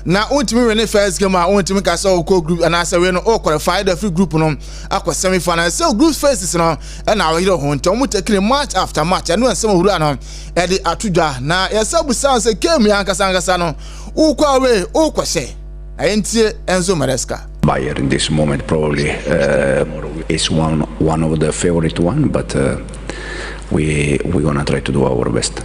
Now, ultimately, when the first game, I want to make a so group, and I say, we no qualified the free group on aqua semi final. So, group phases, and now we don't want to take match after match. And when some run on Eddie Atuja, now, yes, some sounds a game, Yanka Sangasano, Ukwa way, Ukwa say. Ayentie Enzo Maresca. Bayern in this moment probably is one of the favorite one, but we're gonna try to do our best.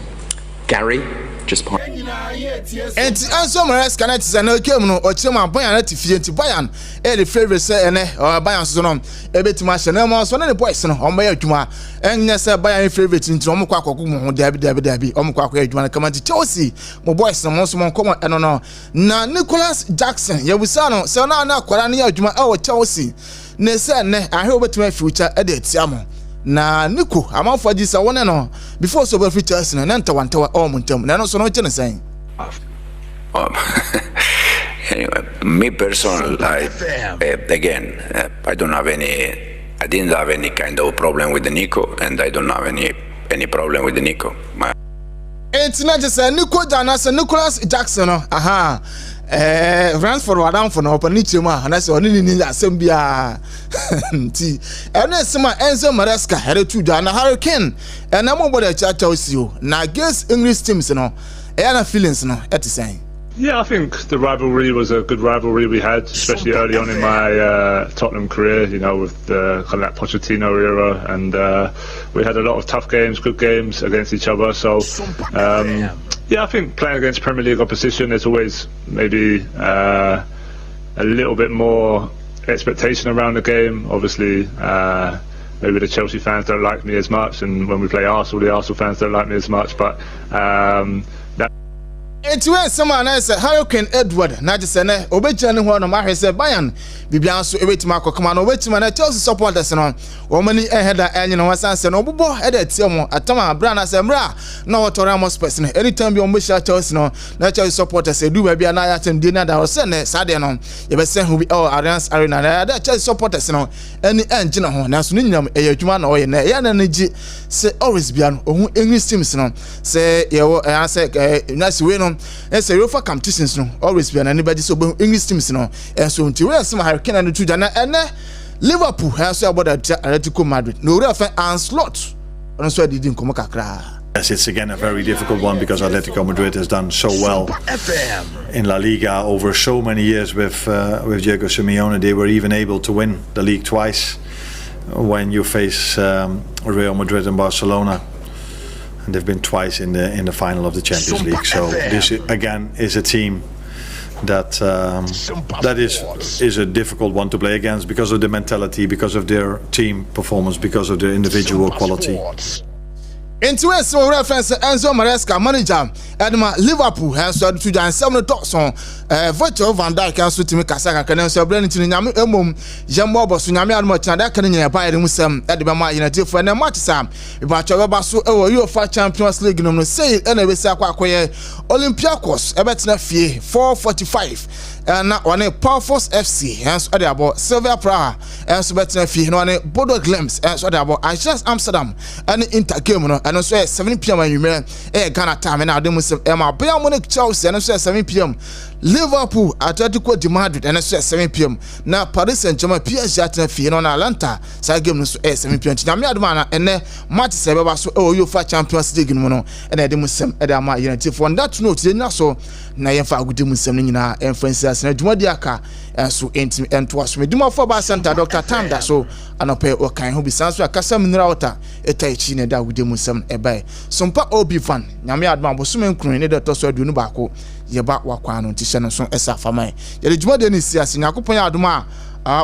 Gary, just point. And Enzo Maresca net is an game no Ochema Bayern at Fienti Bayern the favorite say or Bayern so no ebetima na so na the boys no omba adwuma enya say Bayern favorite nti omkwa akoko mu dabi omkwa akwa adwuma kama ti Chelsea mo boys no so mo come no na Nicholas Jackson yabusa no say na akwara na adwuma e Chelsea na say ne ahe obetima future e de tiamo na Nico amanfo agisa wona no before so be features no na ntawantawa all muntam na no so no chene say anyway, me personally, again, I didn't have any kind of problem with the Nico, and I don't have any problem with the Nico. It's not just Nico Janas and Nicholas Jackson, Ransford were down for no Panichima, and I saw Nini Assembia. And then some Enzo Maresca had a 2 down a hurricane, and I'm over the chat tells you. Now, I guess English teams, and feelings, at the same. Yeah, I think the rivalry was a good rivalry we had, especially early on in my Tottenham career, you know, with the kind of that Pochettino era, and we had a lot of tough games, good games against each other. So, yeah, I think playing against Premier League opposition, there's always maybe a little bit more expectation around the game. Obviously, maybe the Chelsea fans don't like me as much, and when we play Arsenal, the Arsenal fans don't like me as much, but It's when someone else Hurricane Edward na just say obeja ne ho no ma hwese Bayern bibia so ebetima akokoma no obetima na Chelsea supporters no wo mani eheda enye no wasan se no obobo eda tie mo atama bra na se mra na wotora mo space no anytime bi ombe sha Chelsea no na Chelsea supporters edu ba bia na ya tem die na da wo se ne sade no ye be se hu bi Allianz Arena na da Chelsea supporters no any enje no ho na so nyinam eyadwuma na oye na ya na ngi se always bia no ohun English teams no se ye wo say na si we no it's a UEFA competitions no always be anybody so English teams no and so until we some Hurricane and 2 jana and Liverpool has about Atletico Madrid no real onslaught and so didn't come kakra. Yes, it's again a very difficult one because Atletico Madrid has done so well in La Liga over so many years with Diego Simeone. They were even able to win the league twice when you face Real Madrid and Barcelona. And they've been twice in the final of the Champions League. So this again is a team that is a difficult one to play against because of the mentality, because of their team performance, because of their individual quality. Into a so reference Enzo Maresca manager Edma Liverpool has started to dance 7 talks on Virgil van Dijk and Suti Mikasaka can answer Brennan to Nyam Jambo Sunyami Almocha that can buy the Muslim at the Bama United for a match Sam. About your Basu UEFA Champions League no say anyway Sakwa Olympiacos Ebetina Fee 445 and on a Powerful FC hence other about Silvia Praha and Subetina Fee no one Bodo Glimpse and other about Ajax Amsterdam and Inter game no and also 7 p.m. when you Ghana time and now they must Bayern Munich Chelsea and also 7 p.m. Liverpool Atletico de Madrid and also 7 p.m. Now Paris Saint-Germain PSG at Fee on Atlanta so game no 7 p.m. Now me admana and match say baba so UEFA Champions League no and they must Edama United for that note they na so na yemfa agudi musem nyina influencers na dwumadi aka so enti ento aso meduma for ba center Dr. Tam da so anope okan ho bi sanso akasa mineral water etaichi na da agudi musem ebai sompa obi fan nyame adma bosume nkru ne de to so aduonu baako yeba wakwa no ti no so esa faman ye de dwumadi ni siase nyakopon adoma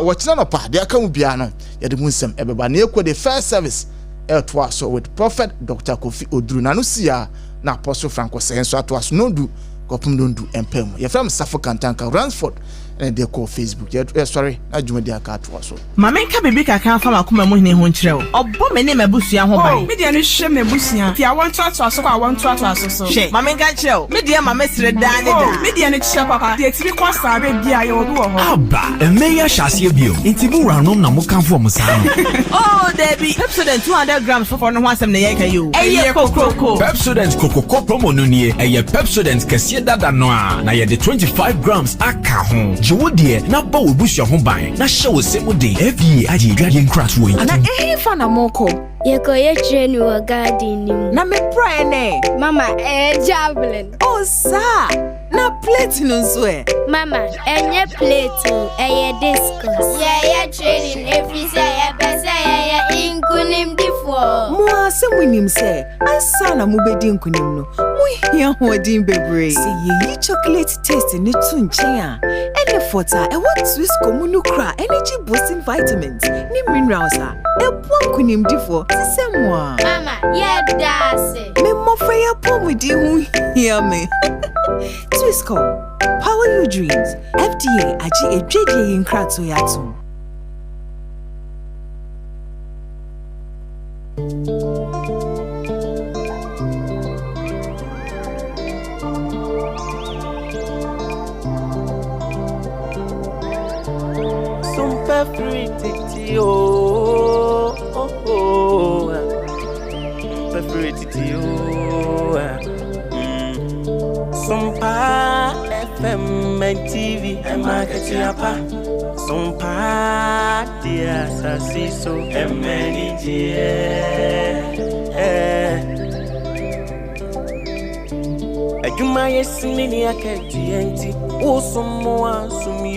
wo kira no pa de aka mu bia no ye de musem ebeba na ekwo the first service to aso with Prophet Dr. Kofi Oduru na no sia na Apostle Franco Senso ato aso no du kopum dondu empem ye from Safo Kantanka Ransford and they call Facebook sorry adwuma dia ka to aso mamenka bibi kaka fa makoma mu hene ho nkyerɛ obbo me ne mabusua ho ban me dia no hwe mabusua ti awon to aso so kwa awon to aso so hwe mamenka kyerɛ me dia ma mesre da ne da me dia no kyerɛ papa ti etiri kwa sabe bia ye odu ho aba emeya hyase bio intimu ranom na mo kanfo mo sa no oh Debbie Pepsodent 200 grams for no ho asem na ye ka yo eye kokoko Pepsodent kokoko promo no nie eye Pepsodent kese dada no a na ye de 25 grams aka ho Jewodie, na ba we bush your home by. Na show us same day. FDA aji guardian craft way. Ana fana moko. Yeko ye train wo garden ni. Na me prene. Mama, javelin. Oh, sa. Na plate no so Mama, enye plate o, discus. Yeah, training every say ya besa ya inkunim difo. Mo asem winim say, ansa na mo bedi inkunim no. Mo hia hodin bebre. Say ye chocolate taste ni tu nchen a. Ene fota, e what Swiss comunu kra energy boosting vitamins. Ni minerals a. E pon kunim difo. Ti Mama, yeah, that's it. Me mo fa ya pon with you hear me. Twisco, power your dreams. FDA aji ejedi in krato yatu. Sompa pretty Sompa FM and TV and Odehyieba Sompa dia sasiso many Ajuma yes mini akati enti o somo asumi